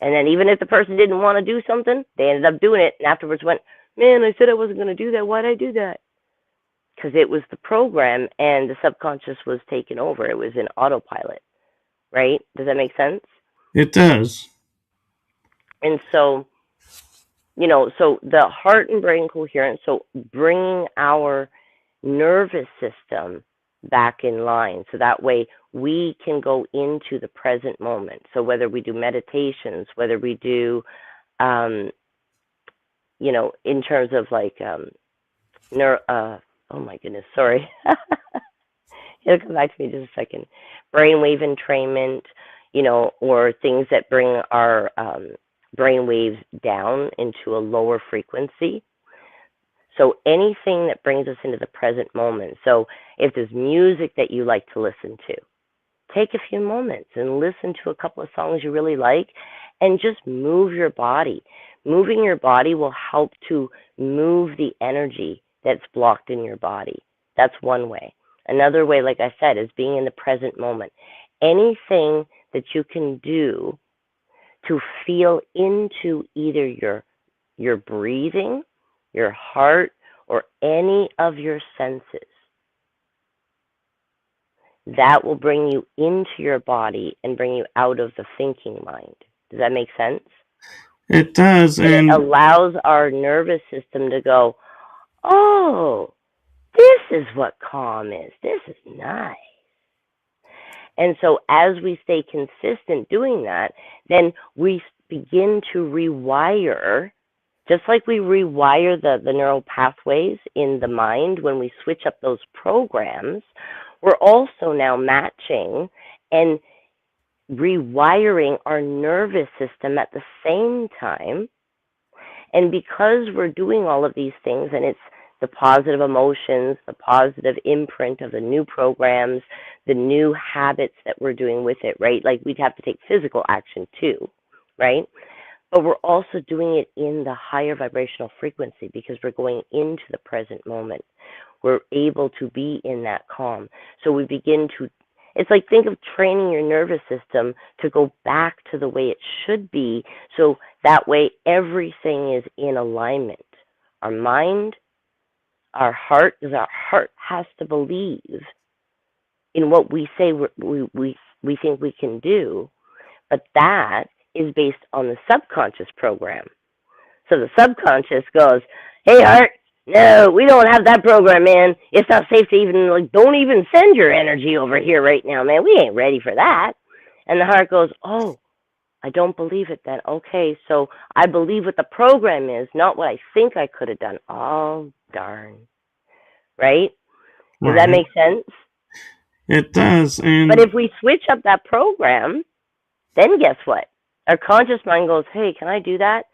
And then even if the person didn't want to do something, they ended up doing it and afterwards went, man, I said I wasn't going to do that. Why'd I do that? Because it was the program and the subconscious was taken over. It was in autopilot, right? Does that make sense? It does. And so, so the heart and brain coherence, so bringing our nervous system back in line so that way we can go into the present moment. So whether we do meditations, whether we do, in terms of like oh my goodness, sorry. It'll come back to me in just a second. Brainwave entrainment, or things that bring our brain waves down into a lower frequency. So anything that brings us into the present moment. So if there's music that you like to listen to, take a few moments and listen to a couple of songs you really like and just move your body. Moving your body will help to move the energy that's blocked in your body. That's one way. Another way, like I said, is being in the present moment. Anything that you can do to feel into either your breathing, your heart, or any of your senses, that will bring you into your body and bring you out of the thinking mind. Does that make sense? It does. And it allows our nervous system to go, oh, this is what calm is. This is nice. And so as we stay consistent doing that, then we begin to rewire, just like we rewire the neural pathways in the mind when we switch up those programs, we're also now matching and rewiring our nervous system at the same time. And because we're doing all of these things, and it's the positive emotions, the positive imprint of the new programs, the new habits that we're doing with it, right? Like we'd have to take physical action too, right? But we're also doing it in the higher vibrational frequency because we're going into the present moment. We're able to be in that calm. So we begin to, it's like think of training your nervous system to go back to the way it should be. So that way everything is in alignment. Our mind, our heart, because our heart has to believe in what we say we think we can do, but that is based on the subconscious program. So the subconscious goes, hey, heart, no, we don't have that program, man. It's not safe to even, like, don't even send your energy over here right now, man. We ain't ready for that. And the heart goes, oh, I don't believe it then. Okay, so I believe what the program is, not what I think I could have done. Oh, darn. Right? Does that make sense? It does. But if we switch up that program, then guess what? Our conscious mind goes, hey, can I do that?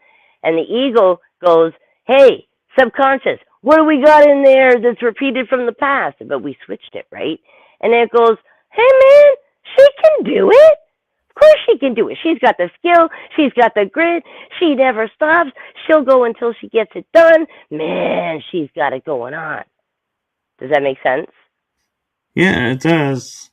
And the ego goes, hey, subconscious, what do we got in there that's repeated from the past? But we switched it, right? And then it goes, hey, man, she can do it. Of course she can do it. She's got the skill. She's got the grit. She never stops. She'll go until she gets it done. Man, she's got it going on. Does that make sense? Yeah, it does.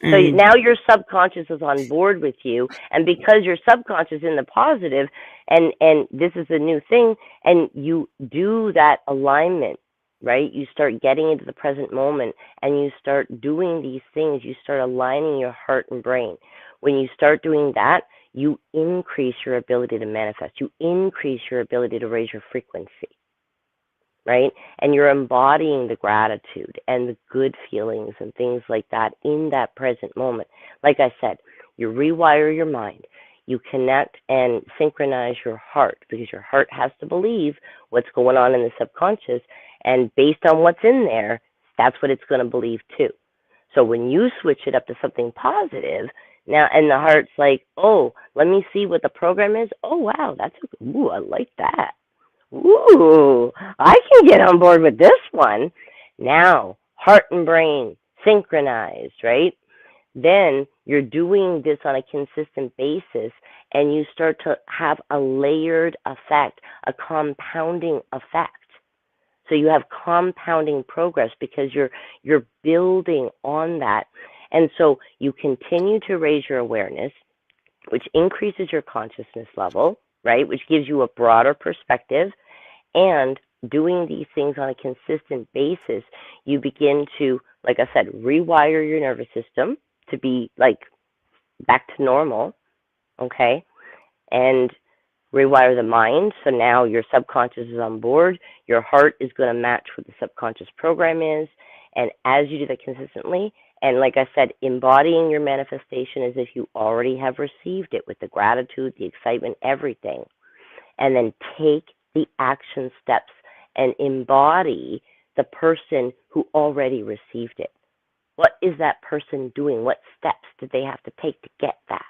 So now your subconscious is on board with you, and because your subconscious is in the positive, and this is a new thing, and you do that alignment, right? You start getting into the present moment, and you start doing these things. You start aligning your heart and brain. When you start doing that, you increase your ability to manifest. You increase your ability to raise your frequency. Right? And you're embodying the gratitude and the good feelings and things like that in that present moment. Like I said, you rewire your mind. You connect and synchronize your heart because your heart has to believe what's going on in the subconscious. And based on what's in there, that's what it's going to believe too. So when you switch it up to something positive, now, and the heart's like, oh, let me see what the program is. Oh, wow, ooh, I like that. Ooh, I can get on board with this one. Now, heart and brain synchronized, right? Then you're doing this on a consistent basis, and you start to have a layered effect, a compounding effect. So you have compounding progress because you're building on that. And so you continue to raise your awareness, which increases your consciousness level, right? Which gives you a broader perspective. And doing these things on a consistent basis, you begin to, like I said, rewire your nervous system to be like back to normal, okay? And rewire the mind. So now your subconscious is on board. Your heart is going to match what the subconscious program is. And as you do that consistently, and like I said, embodying your manifestation as if you already have received it with the gratitude, the excitement, everything. And then take the action steps and embody the person who already received it. What is that person doing? What steps did they have to take to get that?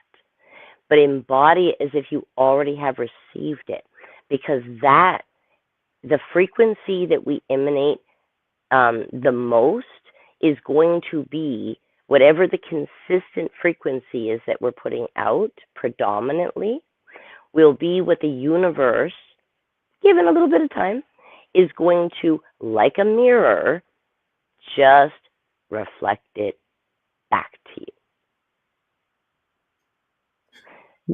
But embody it as if you already have received it, because that, the frequency that we emanate the most is going to be whatever the consistent frequency is that we're putting out predominantly will be what the universe, given a little bit of time, is going to, like a mirror, just reflect it back to you.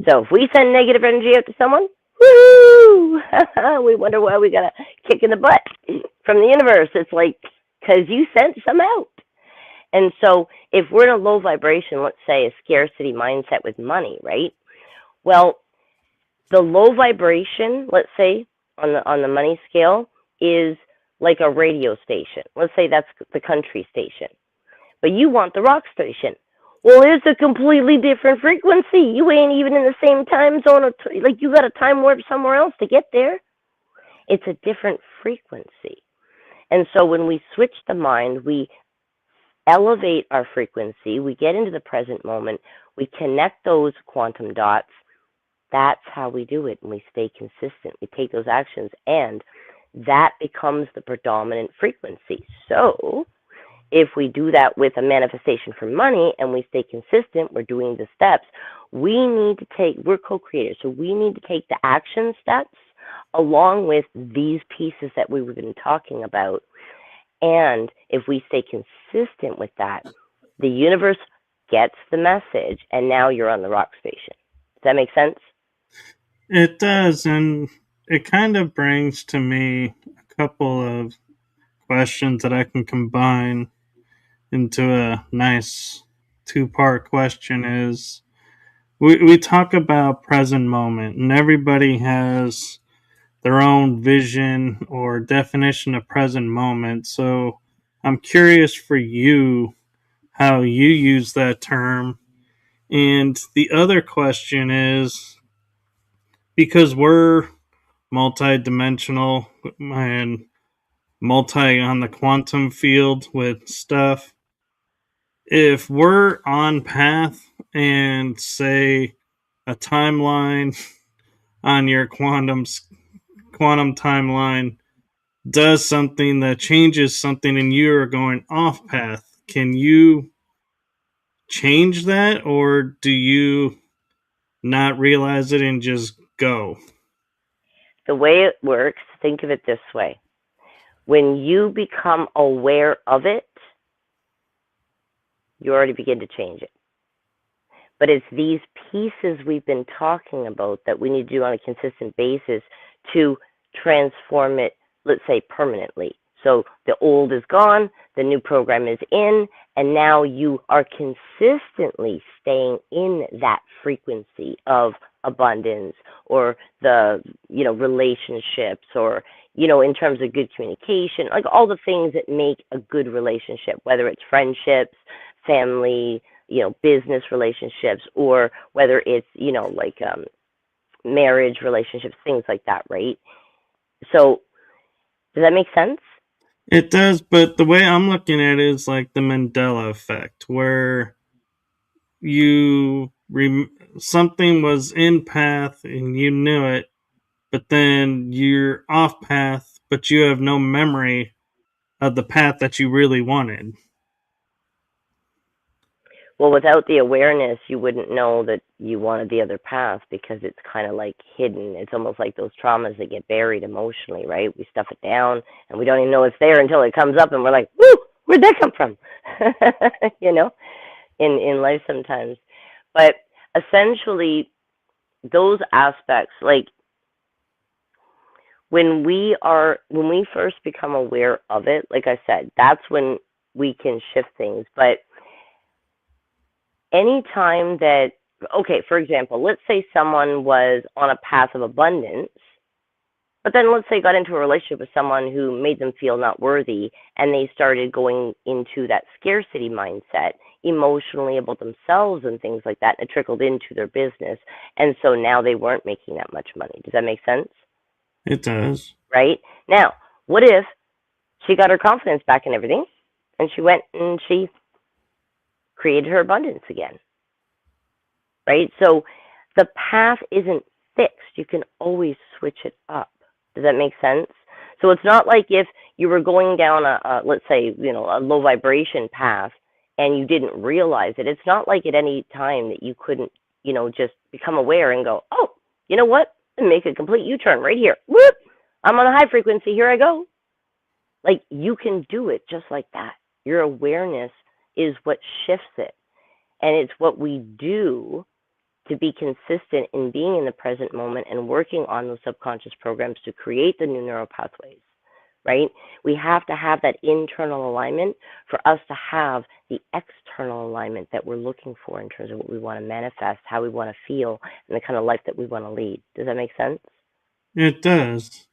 So if we send negative energy out to someone, woo! We wonder why we got a kick in the butt from the universe. It's like, because you sent some out. And so if we're in a low vibration, let's say a scarcity mindset with money, right? Well, the low vibration, let's say, on the money scale is like a radio station. Let's say that's the country station. But you want the rock station. Well, it's a completely different frequency. You ain't even in the same time zone. Like you got a time warp somewhere else to get there. It's a different frequency. And so when we switch the mind, we elevate our frequency, we get into the present moment, we connect those quantum dots. That's how we do it, and we stay consistent. We take those actions, and that becomes the predominant frequency. So, if we do that with a manifestation for money and we stay consistent, we're doing the steps, we're co-creators, so we need to take the action steps along with these pieces that we've been talking about. And if we stay consistent with that, the universe gets the message, and now you're on the rock station. Does that make sense? It does, and it kind of brings to me a couple of questions that I can combine into a nice two-part question. Is we talk about present moment, and everybody has their own vision or definition of present moment. So I'm curious for you how you use that term. And the other question is, because we're multi-dimensional and multi on the quantum field with stuff, if we're on path and say a timeline on your quantum timeline does something that changes something and you are going off path, can you change that, or do you not realize it and just go? The way it works, think of it this way. When you become aware of it, you already begin to change it. But it's these pieces we've been talking about that we need to do on a consistent basis to transform it, let's say, permanently. So the old is gone, the new program is in, and now you are consistently staying in that frequency of abundance, or the, relationships, or, in terms of good communication, like all the things that make a good relationship, whether it's friendships, family, business relationships, or whether it's, marriage relationships, things like that, right? So, does that make sense? It does, but the way I'm looking at it is like the Mandela effect, where you something was in path and you knew it, but then you're off path, but you have no memory of the path that you really wanted. Well, without the awareness, you wouldn't know that you wanted the other path because it's kind of like hidden. It's almost like those traumas that get buried emotionally, right? We stuff it down and we don't even know it's there until it comes up and we're like, whoo, where'd that come from? you know, in life sometimes. But essentially, those aspects, like when we first become aware of it, like I said, that's when we can shift things. But anytime that, okay, for example, let's say someone was on a path of abundance, but then let's say got into a relationship with someone who made them feel not worthy, and they started going into that scarcity mindset emotionally about themselves and things like that, and it trickled into their business. And so now they weren't making that much money. Does that make sense? It does. Right? Now, what if she got her confidence back and everything, and she went and she created her abundance again? Right? So the path isn't fixed. You can always switch it up. Does that make sense? So it's not like if you were going down let's say, a low vibration path and you didn't realize it. It's not like at any time that you couldn't, just become aware and go, oh, you know what? And make a complete U-turn right here. Whoop! I'm on a high frequency. Here I go. Like, you can do it just like that. Your awareness is what shifts it. And it's what we do to be consistent in being in the present moment and working on those subconscious programs to create the new neural pathways, right? We have to have that internal alignment for us to have the external alignment that we're looking for in terms of what we want to manifest, how we want to feel, and the kind of life that we want to lead. Does that make sense? It does.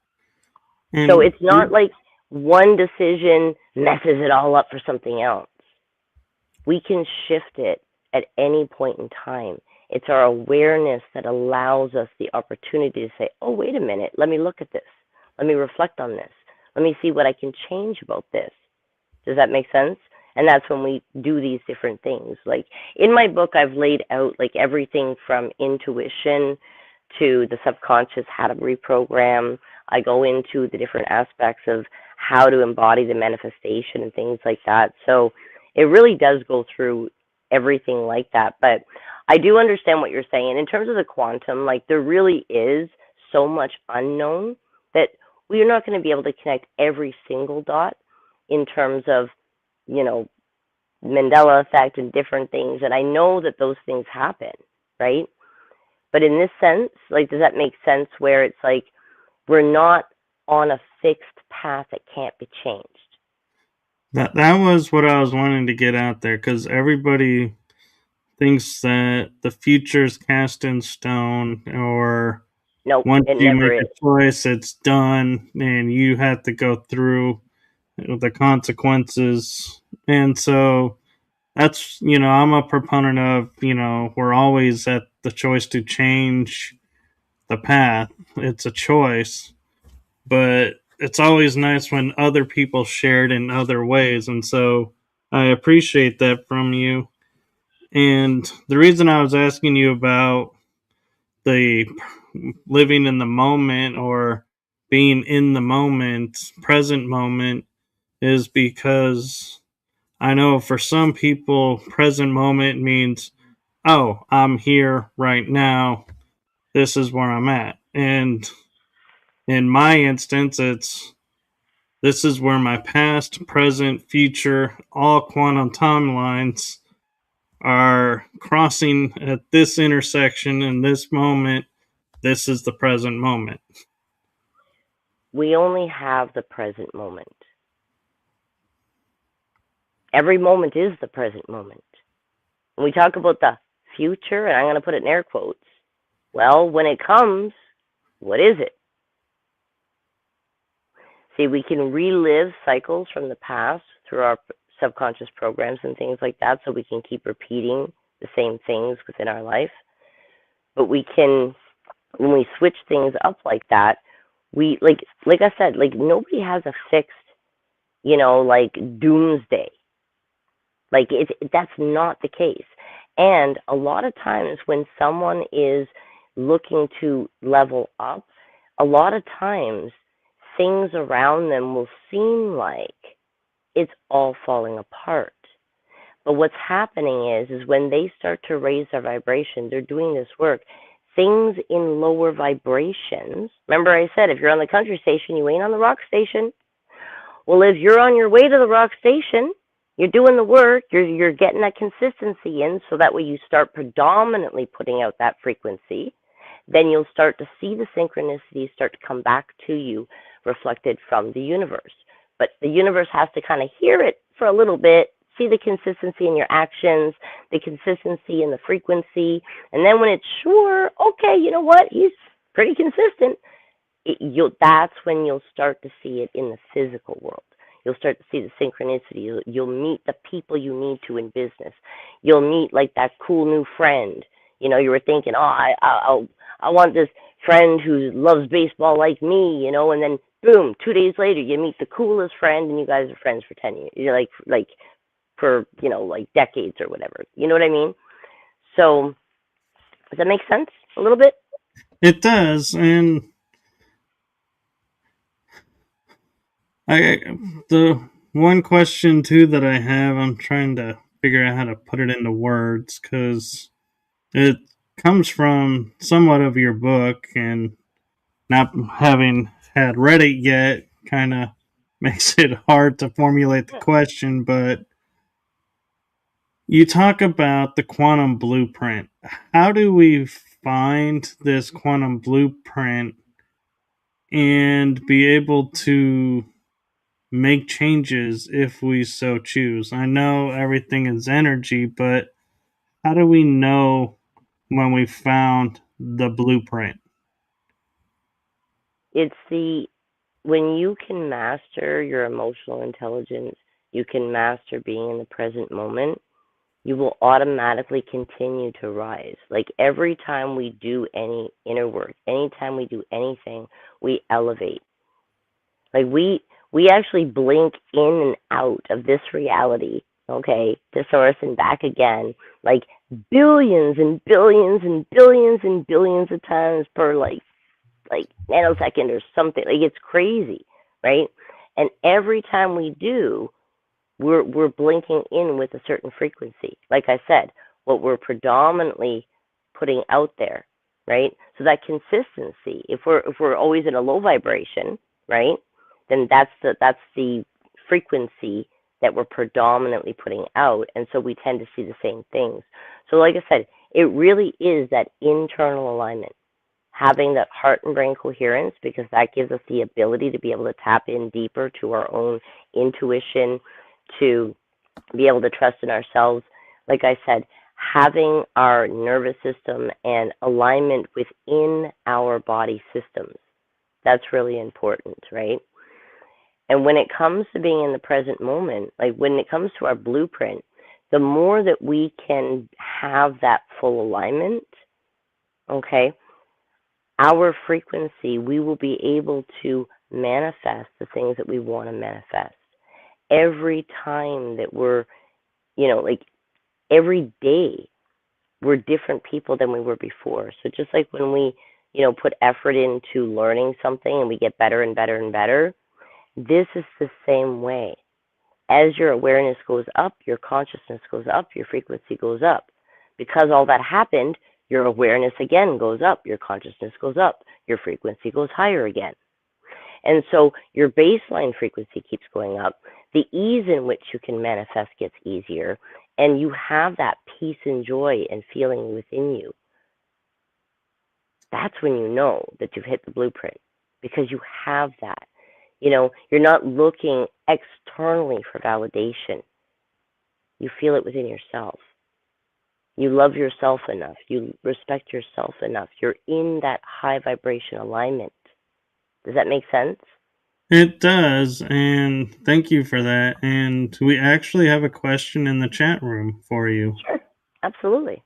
And so it's not like one decision messes it all up for something else. We can shift it at any point in time. It's our awareness that allows us the opportunity to say, oh, wait a minute, let me look at this. Let me reflect on this. Let me see what I can change about this. Does that make sense? And that's when we do these different things. Like in my book, I've laid out like everything from intuition to the subconscious, how to reprogram. I go into the different aspects of how to embody the manifestation and things like that. So it really does go through everything like that. But I do understand what you're saying. In terms of the quantum, like there really is so much unknown that we're not going to be able to connect every single dot in terms of, you know, Mandela effect and different things. And I know that those things happen, right? But in this sense, like, does that make sense where it's like we're not on a fixed path that can't be changed? That was what I was wanting to get out there, because everybody thinks that the future is cast in stone, or Nope, once it you never make is. a choice, it's done, and you have to go through the consequences. And so that's, I'm a proponent of, we're always at the choice to change the path. It's a choice, but it's always nice when other people share it in other ways. And so I appreciate that from you. And the reason I was asking you about the living in the moment, or being in the moment, present moment, is because I know for some people, present moment means, oh, I'm here right now. This is where I'm at. And in my instance, it's this is where my past, present, future, all quantum timelines are crossing at this intersection in this moment. This is the present moment. We only have the present moment. Every moment is the present moment. When we talk about the future, and I'm going to put it in air quotes, well, when it comes, what is it? See, we can relive cycles from the past through our subconscious programs and things like that, so we can keep repeating the same things within our life. But we can, when we switch things up like that, we like I said, like nobody has a fixed, like doomsday. Like that's not the case. And a lot of times when someone is looking to level up, a lot of times things around them will seem like it's all falling apart. But what's happening is when they start to raise their vibration, they're doing this work. Things in lower vibrations. Remember, I said if you're on the country station, you ain't on the rock station. Well, if you're on your way to the rock station, you're doing the work, you're getting that consistency in, so that way you start predominantly putting out that frequency. Then you'll start to see the synchronicities start to come back to you, reflected from the universe. But the universe has to kind of hear it for a little bit, see the consistency in your actions, the consistency in the frequency, and then when it's sure, okay, you know what, he's pretty consistent, that's when you'll start to see it in the physical world. You'll start to see the synchronicity. You'll meet the people you need to in business. You'll meet like that cool new friend. You were thinking, oh, I want this friend who loves baseball like me, and then boom, 2 days later you meet the coolest friend, and you guys are friends for 10 years. You're like for like decades or whatever. You know what I mean? So does that make sense a little bit? It does. And the one question too that I have, I'm trying to figure out how to put it into words, because it comes from somewhat of your book, and not having had read it yet kind of makes it hard to formulate the question. But you talk about the quantum blueprint. How do we find this quantum blueprint and be able to make changes if we so choose? I know everything is energy, but how do we know when we found the blueprint? It's when you can master your emotional intelligence, you can master being in the present moment, you will automatically continue to rise. Like every time we do any inner work, anytime we do anything, we elevate. Like we actually blink in and out of this reality, okay, to source and back again, like billions and billions and billions and billions of times per like nanosecond or something. Like it's crazy, right? And every time we do, we're blinking in with a certain frequency. Like I said, what we're predominantly putting out there, right? So that consistency. If we're always in a low vibration, right? Then that's the frequency that we're predominantly putting out, and so we tend to see the same things. So like I said, it really is that internal alignment, having that heart and brain coherence, because that gives us the ability to be able to tap in deeper to our own intuition, to be able to trust in ourselves. Like I said, having our nervous system and alignment within our body systems, that's really important, right? And when it comes to being in the present moment, like when it comes to our blueprint, the more that we can have that full alignment, okay, our frequency, we will be able to manifest the things that we want to manifest. Every time that we're, like every day, we're different people than we were before. So just like when we, put effort into learning something and we get better and better and better, this is the same way. As your awareness goes up, your consciousness goes up, your frequency goes up. Because all that happened, your awareness again goes up, your consciousness goes up, your frequency goes higher again. And so your baseline frequency keeps going up. The ease in which you can manifest gets easier, and you have that peace and joy and feeling within you. That's when you know that you've hit the blueprint, because you have that. You're not looking externally for validation. You feel it within yourself. You love yourself enough. You respect yourself enough. You're in that high vibration alignment. Does that make sense? It does, and thank you for that. And we actually have a question in the chat room for you. Sure, absolutely.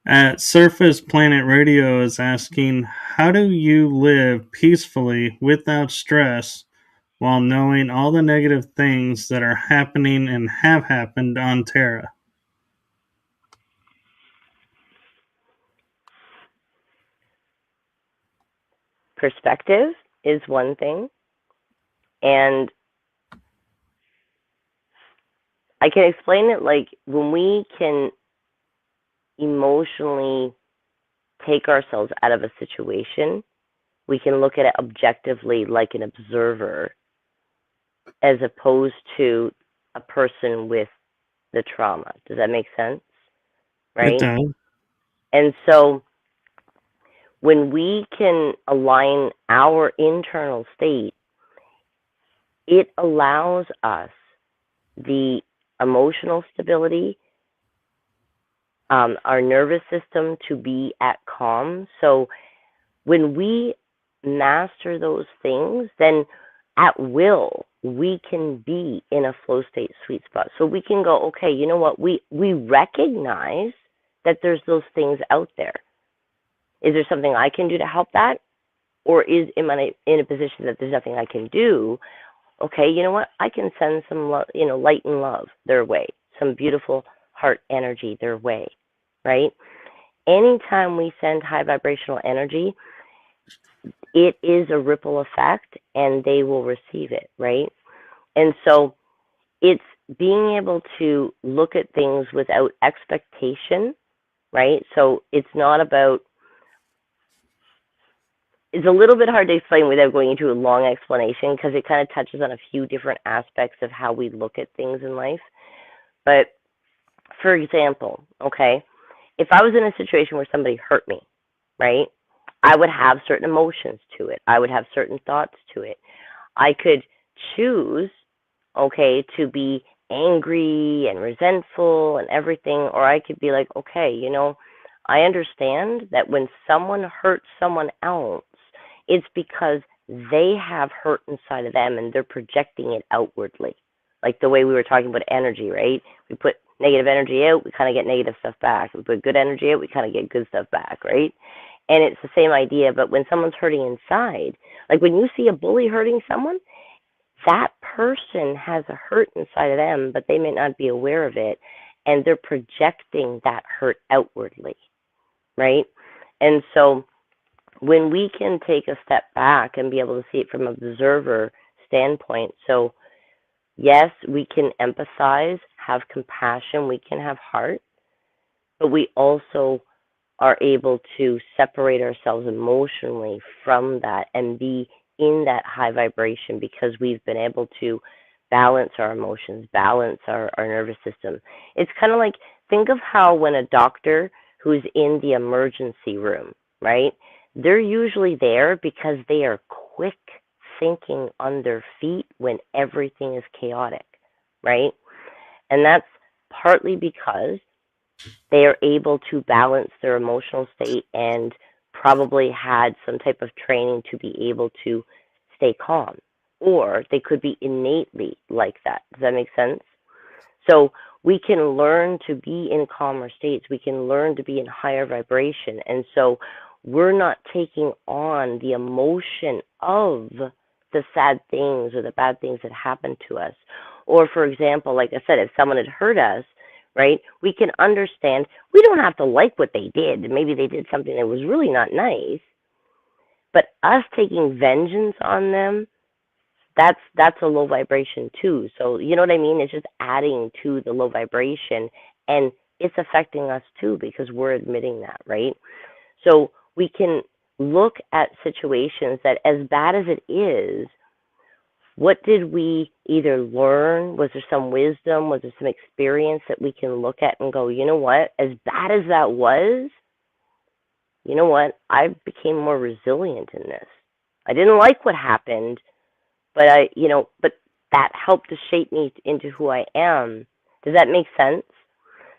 At Surface Planet Radio is asking, how do you live peacefully without stress while knowing all the negative things that are happening and have happened on Terra? Perspective is one thing, and I can explain it like when we can emotionally take ourselves out of a situation, we can look at it objectively like an observer, as opposed to a person with the trauma. Does that make sense? Right? It does. And so when we can align our internal state, it allows us the emotional stability, our nervous system to be at calm. So when we master those things, then at will, we can be in a flow state sweet spot. So we can go, okay, you know what? We recognize that there's those things out there. Is there something I can do to help that? Or am I in a position that there's nothing I can do? Okay, you know what? I can send some light and love their way, some beautiful heart energy their way, right? Anytime we send high vibrational energy, it is a ripple effect, and they will receive it, right? And so it's being able to look at things without expectation, right? So it's not about, it's a little bit hard to explain without going into a long explanation, because it kind of touches on a few different aspects of how we look at things in life. But for example, okay, if I was in a situation where somebody hurt me, right, I would have certain emotions to it. I would have certain thoughts to it. I could choose, okay, to be angry and resentful and everything, or I could be like, okay, I understand that when someone hurts someone else, it's because they have hurt inside of them and they're projecting it outwardly. Like the way we were talking about energy, right? We put negative energy out, we kind of get negative stuff back. If we put good energy out, we kind of get good stuff back, right? And it's the same idea, but when someone's hurting inside, like when you see a bully hurting someone, that person has a hurt inside of them, but they may not be aware of it, and they're projecting that hurt outwardly, right? And so when we can take a step back and be able to see it from an observer standpoint, so yes, we can empathize, have compassion, we can have heart, but we also are able to separate ourselves emotionally from that and be in that high vibration because we've been able to balance our emotions, balance our nervous system. It's kind of like, think of how when a doctor who's in the emergency room, right? They're usually there because they are quick thinking on their feet when everything is chaotic, right? And that's partly because they are able to balance their emotional state and probably had some type of training to be able to stay calm. Or they could be innately like that. Does that make sense? So we can learn to be in calmer states. We can learn to be in higher vibration. And so we're not taking on the emotion of the sad things or the bad things that happen to us. Or, for example, like I said, if someone had hurt us, right, we can understand. We don't have to like what they did. Maybe they did something that was really not nice. But us taking vengeance on them, that's a low vibration too. So you know what I mean? It's just adding to the low vibration, and it's affecting us too because we're admitting that, right? So we can look at situations that, as bad as it is, what did we either learn? Was there some wisdom? Was there some experience that we can look at and go, you know what? As bad as that was, you know what? I became more resilient in this. I didn't like what happened, but but that helped to shape me into who I am. Does that make sense?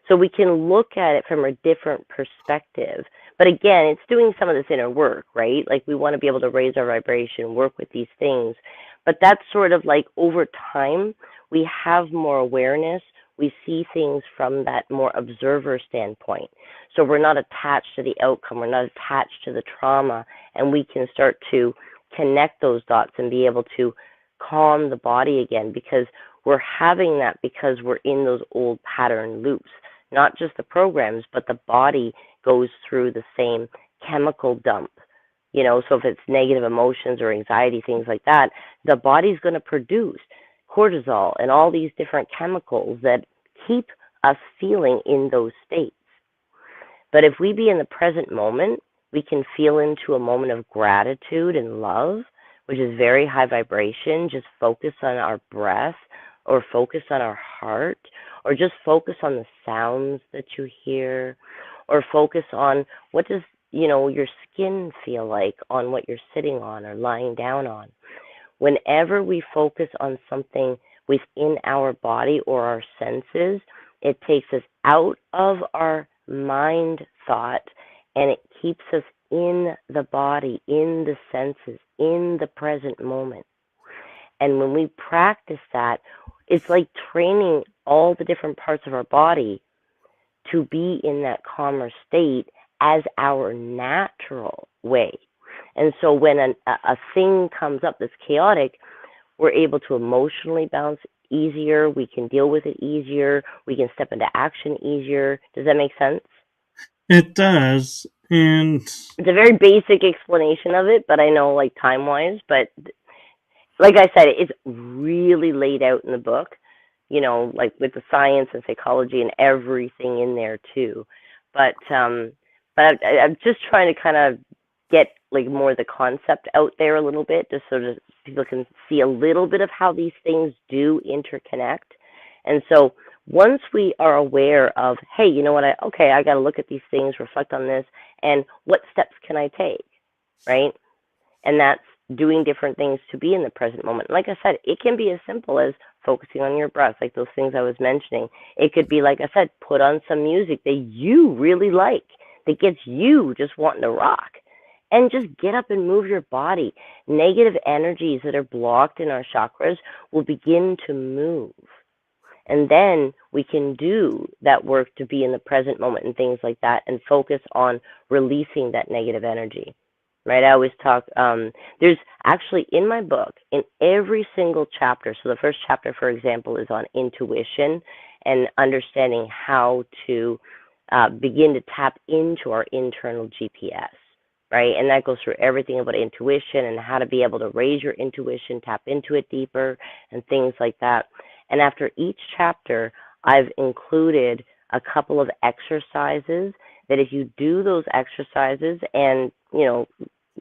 So we can look at it from a different perspective. But again, it's doing some of this inner work, right? Like we want to be able to raise our vibration, work with these things. But that's sort of like over time, we have more awareness. We see things from that more observer standpoint. So we're not attached to the outcome. We're not attached to the trauma. And we can start to connect those dots and be able to calm the body again, because we're having that because we're in those old pattern loops. Not just the programs, but the body goes through the same chemical dump. So if it's negative emotions or anxiety, things like that, the body's going to produce cortisol and all these different chemicals that keep us feeling in those states. But if we be in the present moment, we can feel into a moment of gratitude and love, which is very high vibration. Just focus on our breath, or focus on our heart, or just focus on the sounds that you hear, or focus on what does your skin feel like on what you're sitting on or lying down on. Whenever we focus on something within our body or our senses, it takes us out of our mind thought, and it keeps us in the body, in the senses, in the present moment. And when we practice that, it's like training all the different parts of our body to be in that calmer state as our natural way. And so when a thing comes up that's chaotic, we're able to emotionally bounce easier. We can deal with it easier. We can step into action easier. Does that make sense? It does. And it's a very basic explanation of it, but I know like time-wise, but like I said, it's really laid out in the book, like with the science and psychology and everything in there too. But I'm just trying to kind of get like more the concept out there a little bit, just so that people can see a little bit of how these things do interconnect. And so once we are aware of, hey, you know what, I got to look at these things, reflect on this, and what steps can I take, right? And that's doing different things to be in the present moment. Like I said, it can be as simple as focusing on your breath, like those things I was mentioning. It could be, like I said, put on some music that you really like, that gets you just wanting to rock. And just get up and move your body. Negative energies that are blocked in our chakras will begin to move. And then we can do that work to be in the present moment and things like that and focus on releasing that negative energy. Right? I always talk, there's actually in my book, in every single chapter, so the first chapter, for example, is on intuition and understanding how to begin to tap into our internal GPS, right? And that goes through everything about intuition and how to be able to raise your intuition, tap into it deeper, and things like that. And after each chapter, I've included a couple of exercises that if you do those exercises and,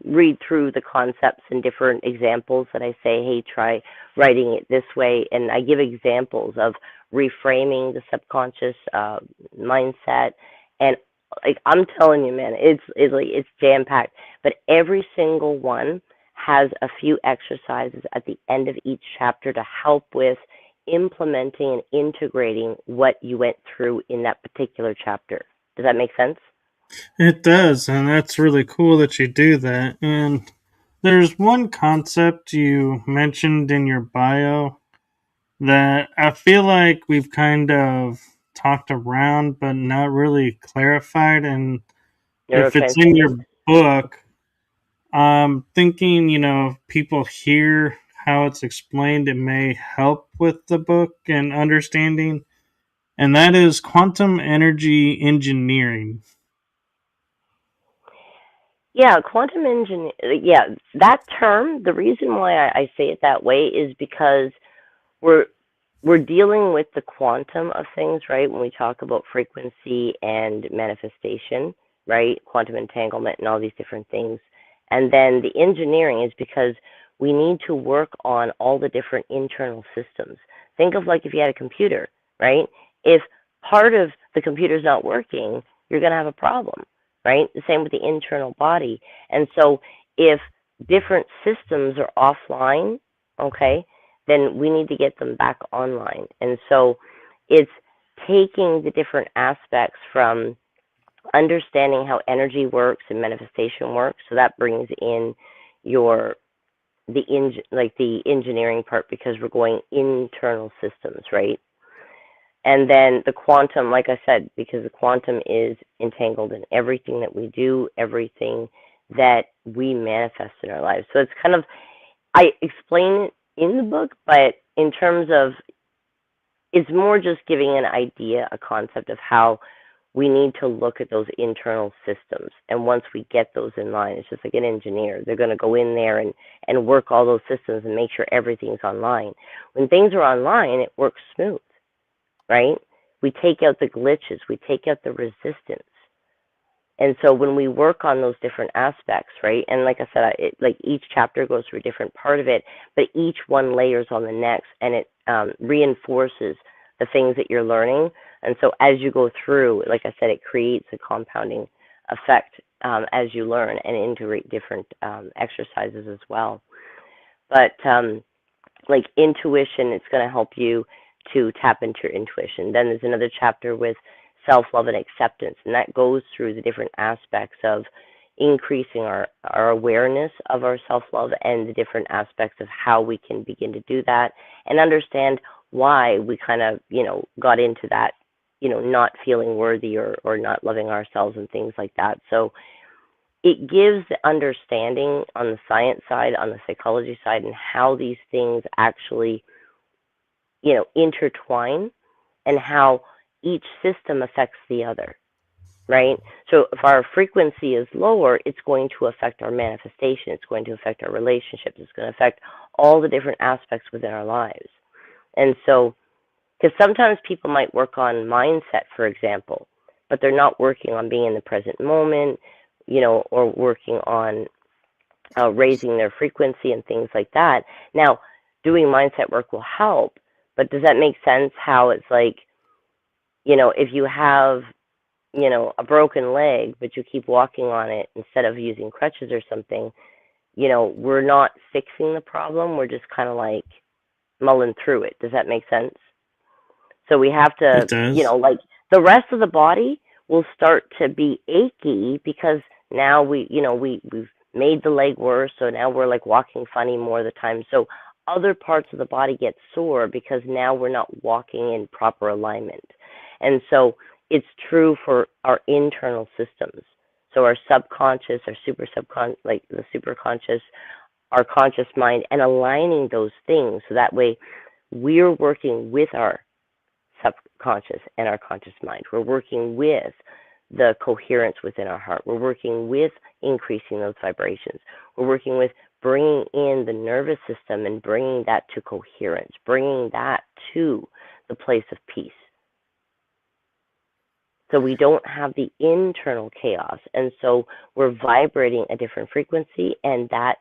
read through the concepts and different examples that I say, hey, try writing it this way. And I give examples of reframing the subconscious mindset. And like I'm telling you, man, it's jam packed. But every single one has a few exercises at the end of each chapter to help with implementing and integrating what you went through in that particular chapter. Does that make sense? It does, and that's really cool that you do that. And there's one concept you mentioned in your bio that I feel like we've kind of talked around but not really clarified. And Neuro if it's in Transcendence. your book, I'm thinking, if people hear how it's explained, it may help with the book and understanding. And that is quantum energy engineering. Yeah, quantum engineering. Yeah, that term. The reason why I say it that way is because we're we're dealing with the quantum of things, right? When we talk about frequency and manifestation, right? Quantum entanglement and all these different things. And then the engineering is because we need to work on all the different internal systems. Think of like if you had a computer, right? If part of the computer is not working, you're going to have a problem, right? The same with the internal body. And so if different systems are offline, okay, then we need to get them back online. And so it's taking the different aspects from understanding how energy works and manifestation works. So that brings in your the engineering part because we're going internal systems, right? And then the quantum, like I said, because the quantum is entangled in everything that we do, everything that we manifest in our lives. So it's kind of, I explain it in the book, but in terms of, it's more just giving an idea, a concept of how we need to look at those internal systems. And once we get those in line, it's just like an engineer. They're going to go in there and work all those systems and make sure everything's online. When things are online, it works smooth, right? We take out the glitches, we take out the resistance. And so when we work on those different aspects, right? And like I said, like each chapter goes through a different part of it, but each one layers on the next, and it reinforces the things that you're learning. And so as you go through, like I said, it creates a compounding effect as you learn and integrate different exercises as well. But like intuition, it's going to help you to tap into your intuition. Then there's another chapter with self-love and acceptance, and that goes through the different aspects of increasing our awareness of our self-love and the different aspects of how we can begin to do that and understand why we kind of, got into that, not feeling worthy or not loving ourselves and things like that. So it gives the understanding on the science side, on the psychology side, and how these things actually, intertwine and how each system affects the other, right? So if our frequency is lower, it's going to affect our manifestation. It's going to affect our relationships. It's going to affect all the different aspects within our lives. And so, because sometimes people might work on mindset, for example, but they're not working on being in the present moment, or working on raising their frequency and things like that. Now, doing mindset work will help, but does that make sense how it's like, if you have, a broken leg, but you keep walking on it instead of using crutches or something, we're not fixing the problem. We're just kind of like mulling through it. Does that make sense? So we have It to, does. like the rest of the body will start to be achy because now we've made the leg worse. So now we're like walking funny more of the time. So other parts of the body get sore because now we're not walking in proper alignment. And so it's true for our internal systems. So our subconscious, our like the superconscious, our conscious mind, and aligning those things so that way we're working with our subconscious and our conscious mind. We're working with the coherence within our heart. We're working with increasing those vibrations. We're working with bringing in the nervous system and bringing that to coherence, bringing that to the place of peace. So we don't have the internal chaos. And so we're vibrating a different frequency, and that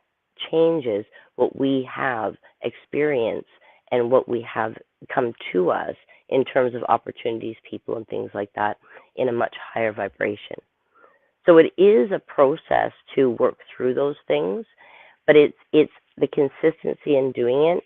changes what we have experienced and what we have come to us in terms of opportunities, people, and things like that in a much higher vibration. So it is a process to work through those things, but it's the consistency in doing it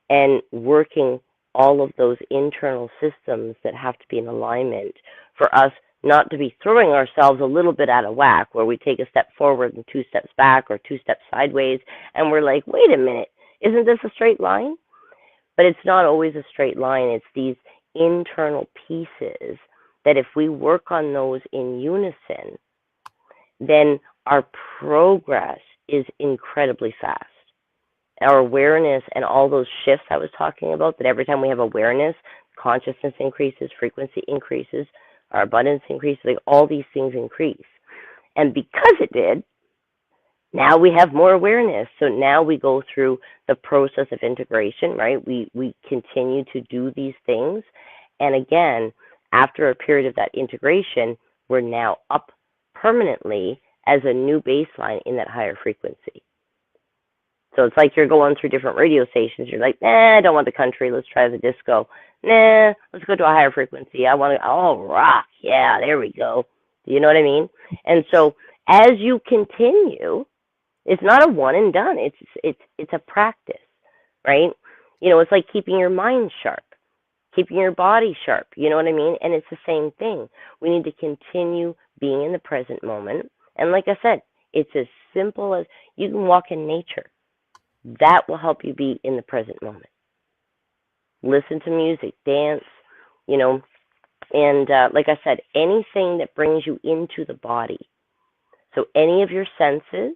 and working all of those internal systems that have to be in alignment for us not to be throwing ourselves a little bit out of whack, where we take a step forward and 2 steps back or 2 steps sideways, and we're like, wait a minute, isn't this a straight line? But it's not always a straight line. It's these internal pieces that if we work on those in unison, then our progress is incredibly fast. Our awareness and all those shifts I was talking about, that every time we have awareness, consciousness increases, frequency increases, our abundance increases, like all these things increase. And because it did, now we have more awareness. So now we go through the process of integration, right? We continue to do these things. And again, after a period of that integration, we're now up permanently as a new baseline in that higher frequency. So it's like you're going through different radio stations. You're like, I don't want the country. Let's try the disco. Let's go to a higher frequency. I want to, rock. Yeah, there we go. Do you know what I mean? And so as you continue, it's not a one and done. It's a practice, right? It's like keeping your mind sharp, keeping your body sharp. You know what I mean? And it's the same thing. We need to continue being in the present moment. And like I said, it's as simple as you can walk in nature. That will help you be in the present moment. Listen to music, dance, and like I said, anything that brings you into the body. So any of your senses,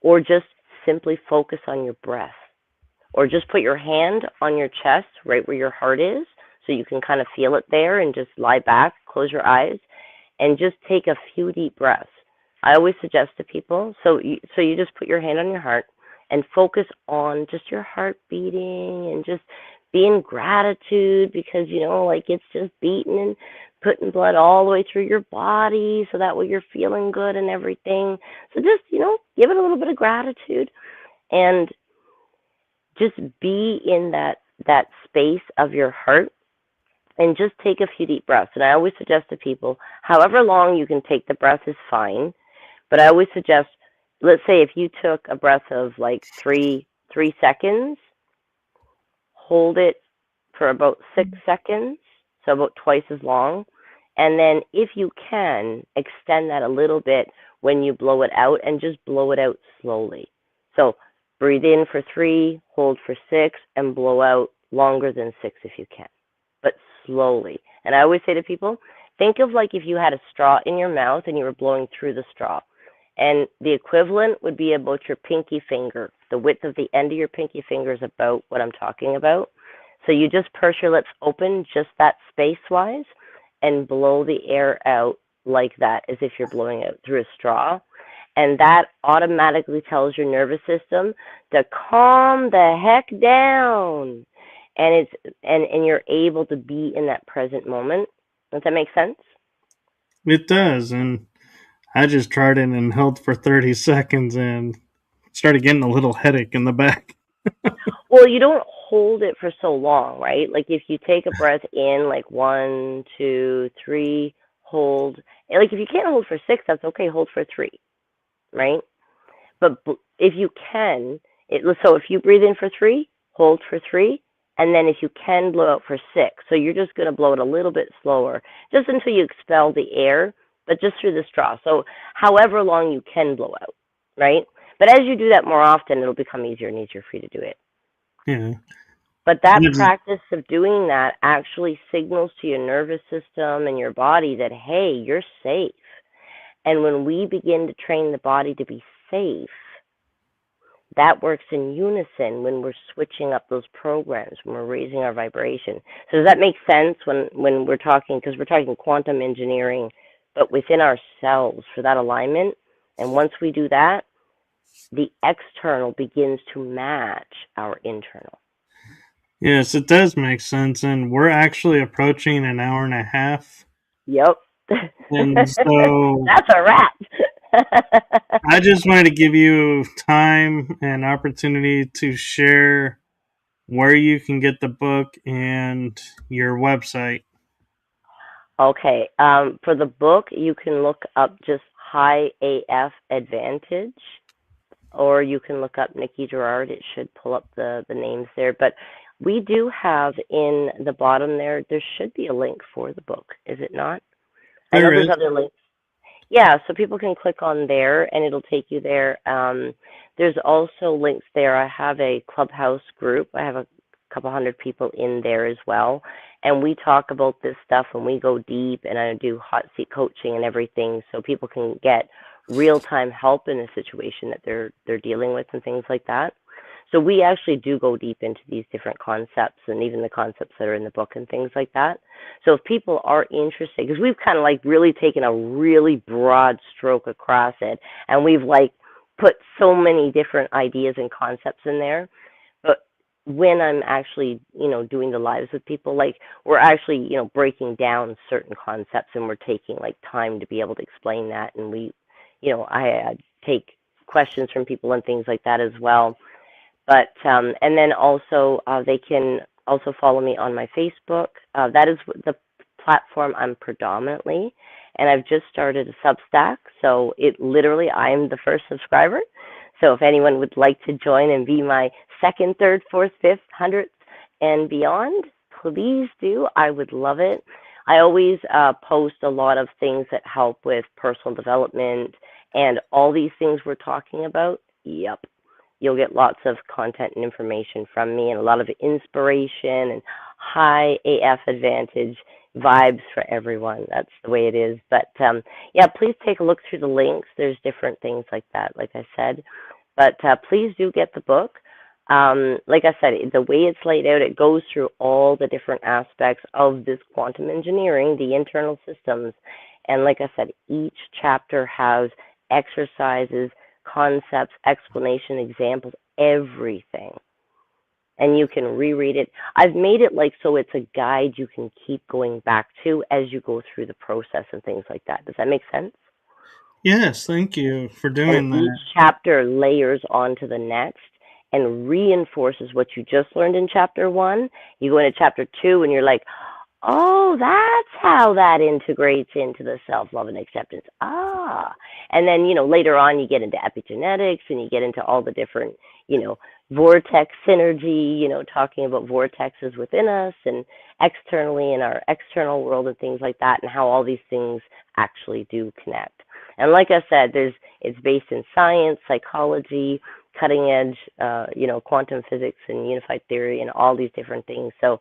or just simply focus on your breath, or just put your hand on your chest, right where your heart is, so you can kind of feel it there, and just lie back, close your eyes, and just take a few deep breaths. I always suggest to people, so you just put your hand on your heart and focus on just your heart beating and just be in gratitude because, it's just beating and putting blood all the way through your body so that way you're feeling good and everything. So just, give it a little bit of gratitude and just be in that space of your heart and just take a few deep breaths. And I always suggest to people, however long you can take the breath is fine, but I always suggest, let's say if you took a breath of like three seconds, hold it for about 6 seconds, so about twice as long. And then if you can, extend that a little bit when you blow it out and just blow it out slowly. So breathe in for 3, hold for 6, and blow out longer than 6 if you can, but slowly. And I always say to people, think of like if you had a straw in your mouth and you were blowing through the straw. And the equivalent would be about your pinky finger. The width of the end of your pinky finger is about what I'm talking about. So you just purse your lips open, just that space-wise, and blow the air out like that, as if you're blowing out through a straw. And that automatically tells your nervous system to calm the heck down. And and you're able to be in that present moment. Does that make sense? It does, and I just tried it and held for 30 seconds and started getting a little headache in the back. Well, you don't hold it for so long, right? Like if you take a breath in, like 1, 2, 3, hold. Like if you can't hold for 6, that's okay. Hold for 3, right? But if you can, so if you breathe in for 3, hold for 3, and then if you can, blow out for 6. So you're just going to blow it a little bit slower, just until you expel the air, but just through the straw. So however long you can blow out, right? But as you do that more often, it'll become easier and easier for you to do it. Yeah. But that It's- practice of doing that actually signals to your nervous system and your body that, hey, you're safe. And when we begin to train the body to be safe, that works in unison when we're switching up those programs, when we're raising our vibration. So does that make sense when we're talking, because we're talking quantum engineering, but within ourselves for that alignment? And once we do that, the external begins to match our internal. yes, it does make sense. And we're actually approaching an hour and a half. Yep. And so That's a wrap. I just wanted to give you time and opportunity to share where you can get the book and your website. Okay. For the book, you can look up just High AF Advantage, or you can look up Nikki Girard. It should pull up the names there. But we do have in the bottom there should be a link for the book, is it not? I know There there's is. other links. Yeah, so people can click on there and it'll take you there. There's also links there. I have a clubhouse group. I have a couple hundred people in there as well. And we talk about this stuff and we go deep and I do hot seat coaching and everything so people can get real time help in a situation that they're dealing with and things like that. So we actually do go deep into these different concepts and even the concepts that are in the book and things like that. So if people are interested, because we've kind of like really taken a really broad stroke across it, and we've like put so many different ideas and concepts in there. But when I'm actually, doing the lives with people, like we're actually, breaking down certain concepts and we're taking like time to be able to explain that. And I take questions from people and things like that as well. But and then also they can also follow me on my Facebook. That is the platform I'm predominantly, and I've just started a Substack. So it literally I'm the first subscriber. So if anyone would like to join and be my second, third, fourth, fifth, 100th, and beyond, please do. I would love it. I always post a lot of things that help with personal development and all these things we're talking about. Yep, you'll get lots of content and information from me and a lot of inspiration and high AF advantage vibes for everyone. That's the way it is. But yeah, please take a look through the links. There's different things like that, like I said. But please do get the book. Like I said, the way it's laid out, it goes through all the different aspects of this quantum engineering, the internal systems. And like I said, each chapter has exercises, concepts, explanation, examples, everything. And you can reread it. I've made it like so it's a guide you can keep going back to as you go through the process and things like that. Does that make sense? Yes, thank you for And doing each that. chapter layers onto the next and reinforces what you just learned in chapter one. You go into chapter two and you're like, oh, that's how that integrates into the self-love and acceptance. Ah. And then, later on you get into epigenetics and you get into all the different, vortex synergy, talking about vortexes within us and externally in our external world and things like that and how all these things actually do connect. And like I said, it's based in science, psychology, cutting edge, quantum physics and unified theory and all these different things. So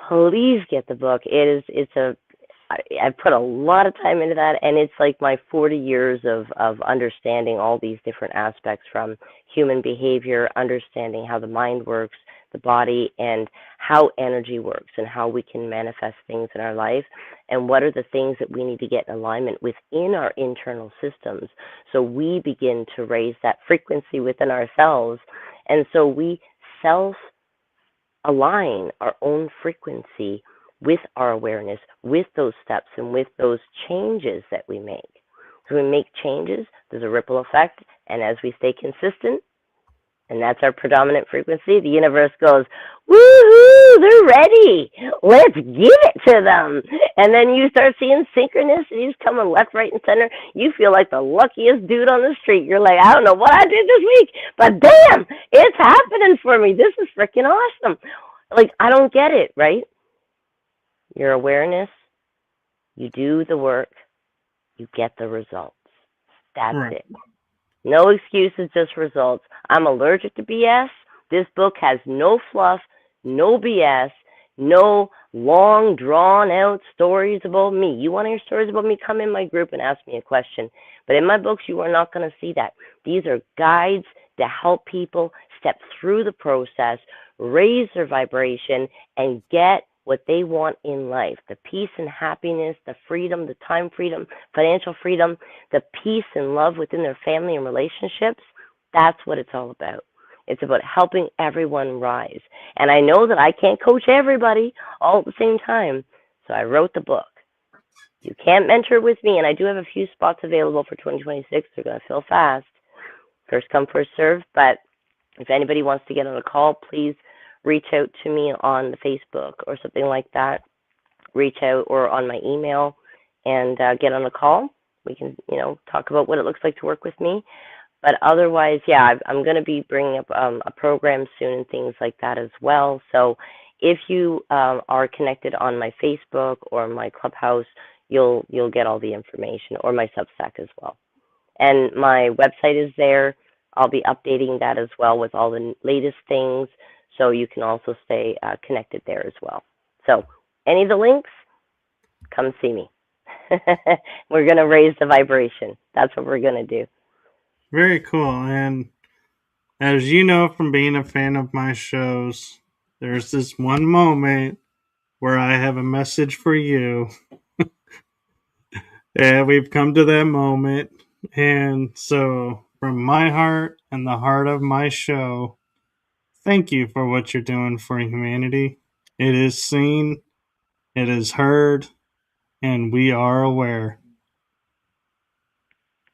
please get the book. I've put a lot of time into that, and it's like my 40 years of understanding all these different aspects from human behavior, understanding how the mind works, the body, and how energy works, and how we can manifest things in our life, and what are the things that we need to get in alignment within our internal systems so we begin to raise that frequency within ourselves, and so we align our own frequency with our awareness, with those steps and with those changes that we make. So we make changes, there's a ripple effect, and as we stay consistent, and that's our predominant frequency, the universe goes, woohoo, they're ready. Let's give it to them. And then you start seeing synchronicities coming left, right, and center. You feel like the luckiest dude on the street. You're like, I don't know what I did this week, but damn, it's happening for me. This is freaking awesome. Like, I don't get it, right? Your awareness, you do the work, you get the results. That's Right. it. No excuses, just results. I'm allergic to BS. This book has no fluff, no BS, no long, drawn out stories about me. You want to hear stories about me? Come in my group and ask me a question. But in my books, you are not going to see that. These are guides to help people step through the process, raise their vibration, and get what they want in life. The peace and happiness, the freedom, the time freedom, financial freedom, the peace and love within their family and relationships. That's what it's all about. It's about helping everyone rise. And I know that I can't coach everybody all at the same time, so I wrote the book. You can't mentor with me, and I do have a few spots available for 2026. They're going to fill fast. First come, first serve. But if anybody wants to get on a call, please reach out to me on the Facebook or something like that. Reach out or on my email and get on a call. We can, talk about what it looks like to work with me. But otherwise, yeah, I'm going to be bringing up a program soon and things like that as well. So if you are connected on my Facebook or my Clubhouse, you'll get all the information, or my Substack as well. And my website is there. I'll be updating that as well with all the latest things, so you can also stay connected there as well. So any of the links, come see me. We're going to raise the vibration. That's what we're going to do. Very cool. And as you know from being a fan of my shows, there's this one moment where I have a message for you. Yeah, we've come to that moment. And so, from my heart and the heart of my show, thank you for what you're doing for humanity. It is seen, it is heard, and we are aware.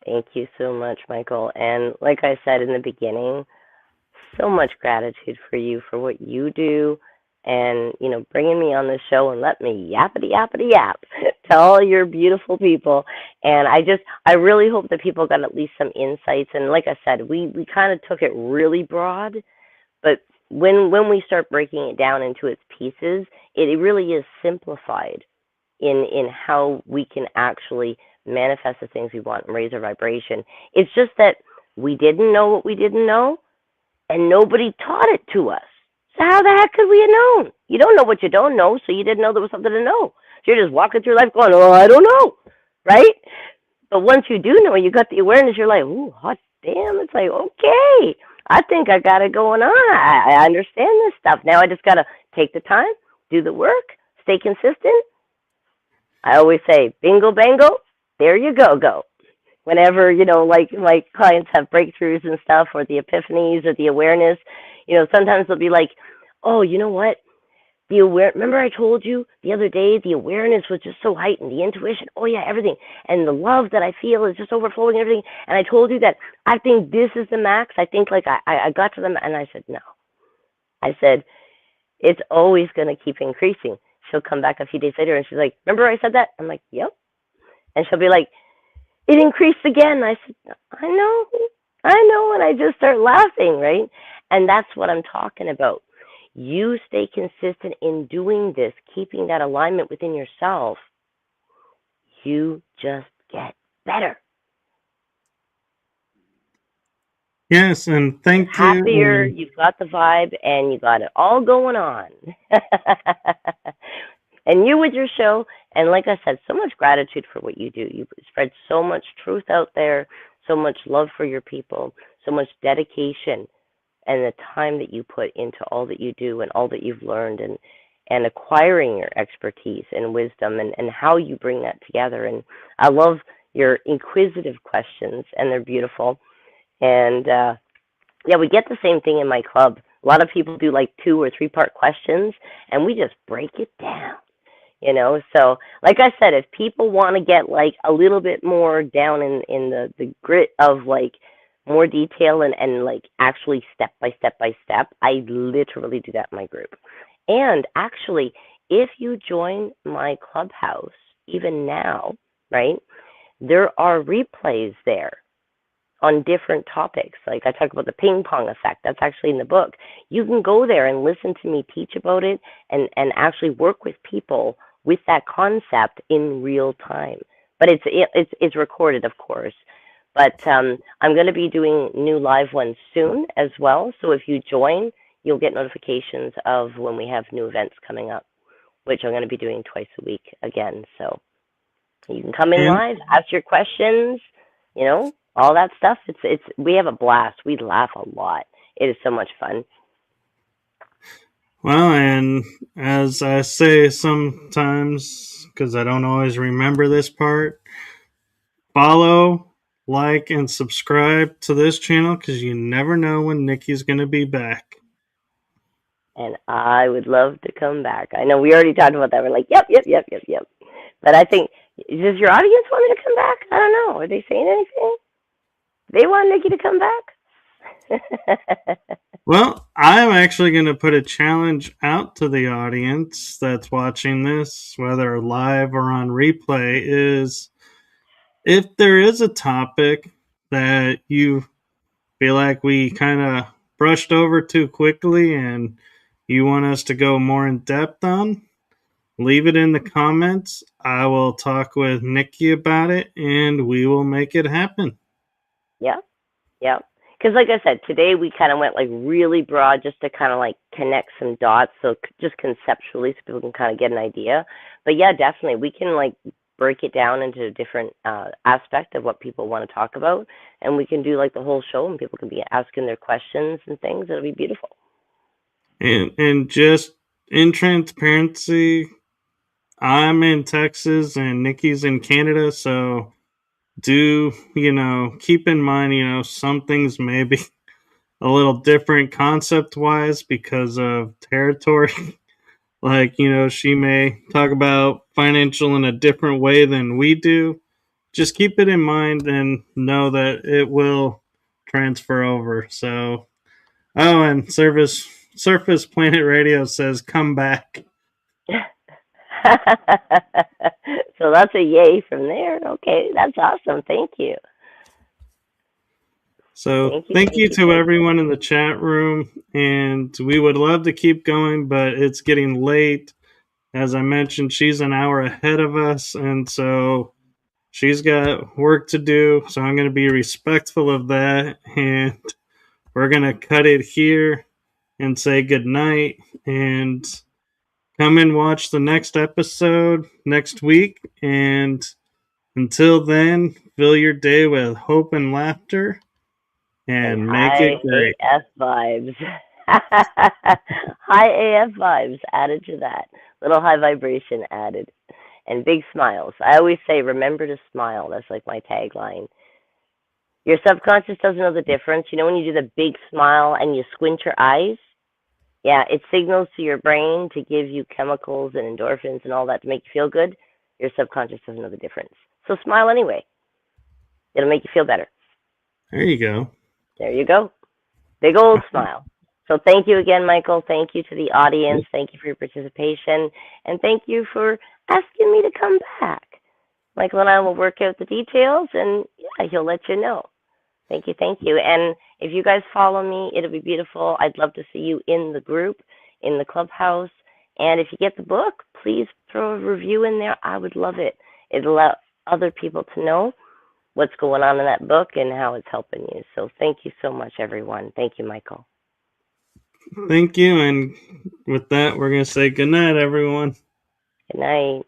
Thank you so much, Michael. And like I said in the beginning, so much gratitude for you for what you do, and bringing me on the show and let me yappity yappity yap to all your beautiful people. And I really hope that people got at least some insights. And like I said, we kind of took it really broad, but when we start breaking it down into its pieces, it really is simplified in how we can actually manifest the things we want and raise our vibration. It's just that we didn't know what we didn't know, and nobody taught it to us. So how the heck could we have known? You don't know what you don't know, so you didn't know there was something to know. So you're just walking through life going, oh, I don't know, right? But once you do know, you got the awareness, you're like, ooh, hot damn. It's like, okay, I think I got it going on. I understand this stuff. Now I just got to take the time, do the work, stay consistent. I always say, bingo, bango, there you go. Whenever, like my clients have breakthroughs and stuff, or the epiphanies or the awareness, sometimes they'll be like, oh, you know what? Remember I told you the other day, the awareness was just so heightened, the intuition, oh yeah, everything. And the love that I feel is just overflowing and everything. And I told you that I think this is the max. I think like I got to them. And I said, no. I said, it's always going to keep increasing. She'll come back a few days later and she's like, remember I said that? I'm like, yep. And she'll be like, it increased again. I said, I know. And I just start laughing, right? And that's what I'm talking about. You stay consistent in doing this, keeping that alignment within yourself. You just get better. Yes, and thank you. Happier, you've got the vibe, and you got it all going on. And you with your show, and like I said, so much gratitude for what you do. You spread so much truth out there, so much love for your people, so much dedication, and the time that you put into all that you do and all that you've learned, and acquiring your expertise and wisdom, and how you bring that together. And I love your inquisitive questions, and they're beautiful. And yeah, we get the same thing in my club. A lot of people do like 2 or 3 part questions, and we just break it down. So like I said, if people want to get like a little bit more down in the grit of like more detail and like actually step by step, I literally do that in my group. And actually, if you join my Clubhouse, even now, right, there are replays there on different topics. Like I talk about the ping pong effect. That's actually in the book. You can go there and listen to me teach about it and actually work with people with that concept in real time. But it's recorded, of course. But I'm going to be doing new live ones soon as well. So if you join, you'll get notifications of when we have new events coming up, which I'm going to be doing twice a week again. So you can come in And live, ask your questions, all that stuff. It's we have a blast. We laugh a lot. It is so much fun. well, and as I say sometimes, because I don't always remember this part, follow, like, and subscribe to this channel because you never know when Nikki's going to be back. And I would love to come back. I know we already talked about that. We're like, yep, yep, yep, yep, yep. But I think, does your audience want me to come back? I don't know. Are they saying anything? They want Nikki to come back? Well, I'm actually going to put a challenge out to the audience that's watching this, whether live or on replay, is if there is a topic that you feel like we kind of brushed over too quickly and you want us to go more in depth on, leave it in the comments. I will talk with Nikki about it and we will make it happen. Yeah, yeah. Because, like I said, today we kind of went like really broad just to kind of like connect some dots. So, just conceptually, so people can kind of get an idea. But yeah, definitely, we can like break it down into a different aspect of what people want to talk about. And we can do like the whole show and people can be asking their questions and things. It'll be beautiful. And just in transparency, I'm in Texas and Nikki's in Canada, so do, keep in mind, some things may be a little different concept wise because of territory. Like, she may talk about financial in a different way than we do. Just keep it in mind and know that it will transfer over. So, oh, and Surface Planet Radio says, come back. So that's a yay from there. Okay, that's awesome. Thank you. So thank you to everyone in the chat room, and we would love to keep going, but it's getting late. As I mentioned, she's an hour ahead of us, and so she's got work to do. So I'm going to be respectful of that, and we're going to cut it here and say goodnight, and come and watch the next episode next week. And until then, fill your day with hope and laughter. And make it great. AF vibes. High AF vibes added to that. Little high vibration added. And big smiles. I always say, remember to smile. That's like my tagline. Your subconscious doesn't know the difference. You know when you do the big smile and you squint your eyes? Yeah, it signals to your brain to give you chemicals and endorphins and all that to make you feel good. Your subconscious doesn't know the difference. So smile anyway. It'll make you feel better. There you go. There you go. Big old smile. So thank you again, Michael. Thank you to the audience. Thank you for your participation. And thank you for asking me to come back. Michael and I will work out the details, and yeah, he'll let you know. Thank you, thank you. And if you guys follow me, it'll be beautiful. I'd love to see you in the group, in the clubhouse. And if you get the book, please throw a review in there. I would love it. It'll allow other people to know what's going on in that book and how it's helping you. So thank you so much, everyone. Thank you, Michael. Thank you. And with that, we're going to say good night, everyone. Good night.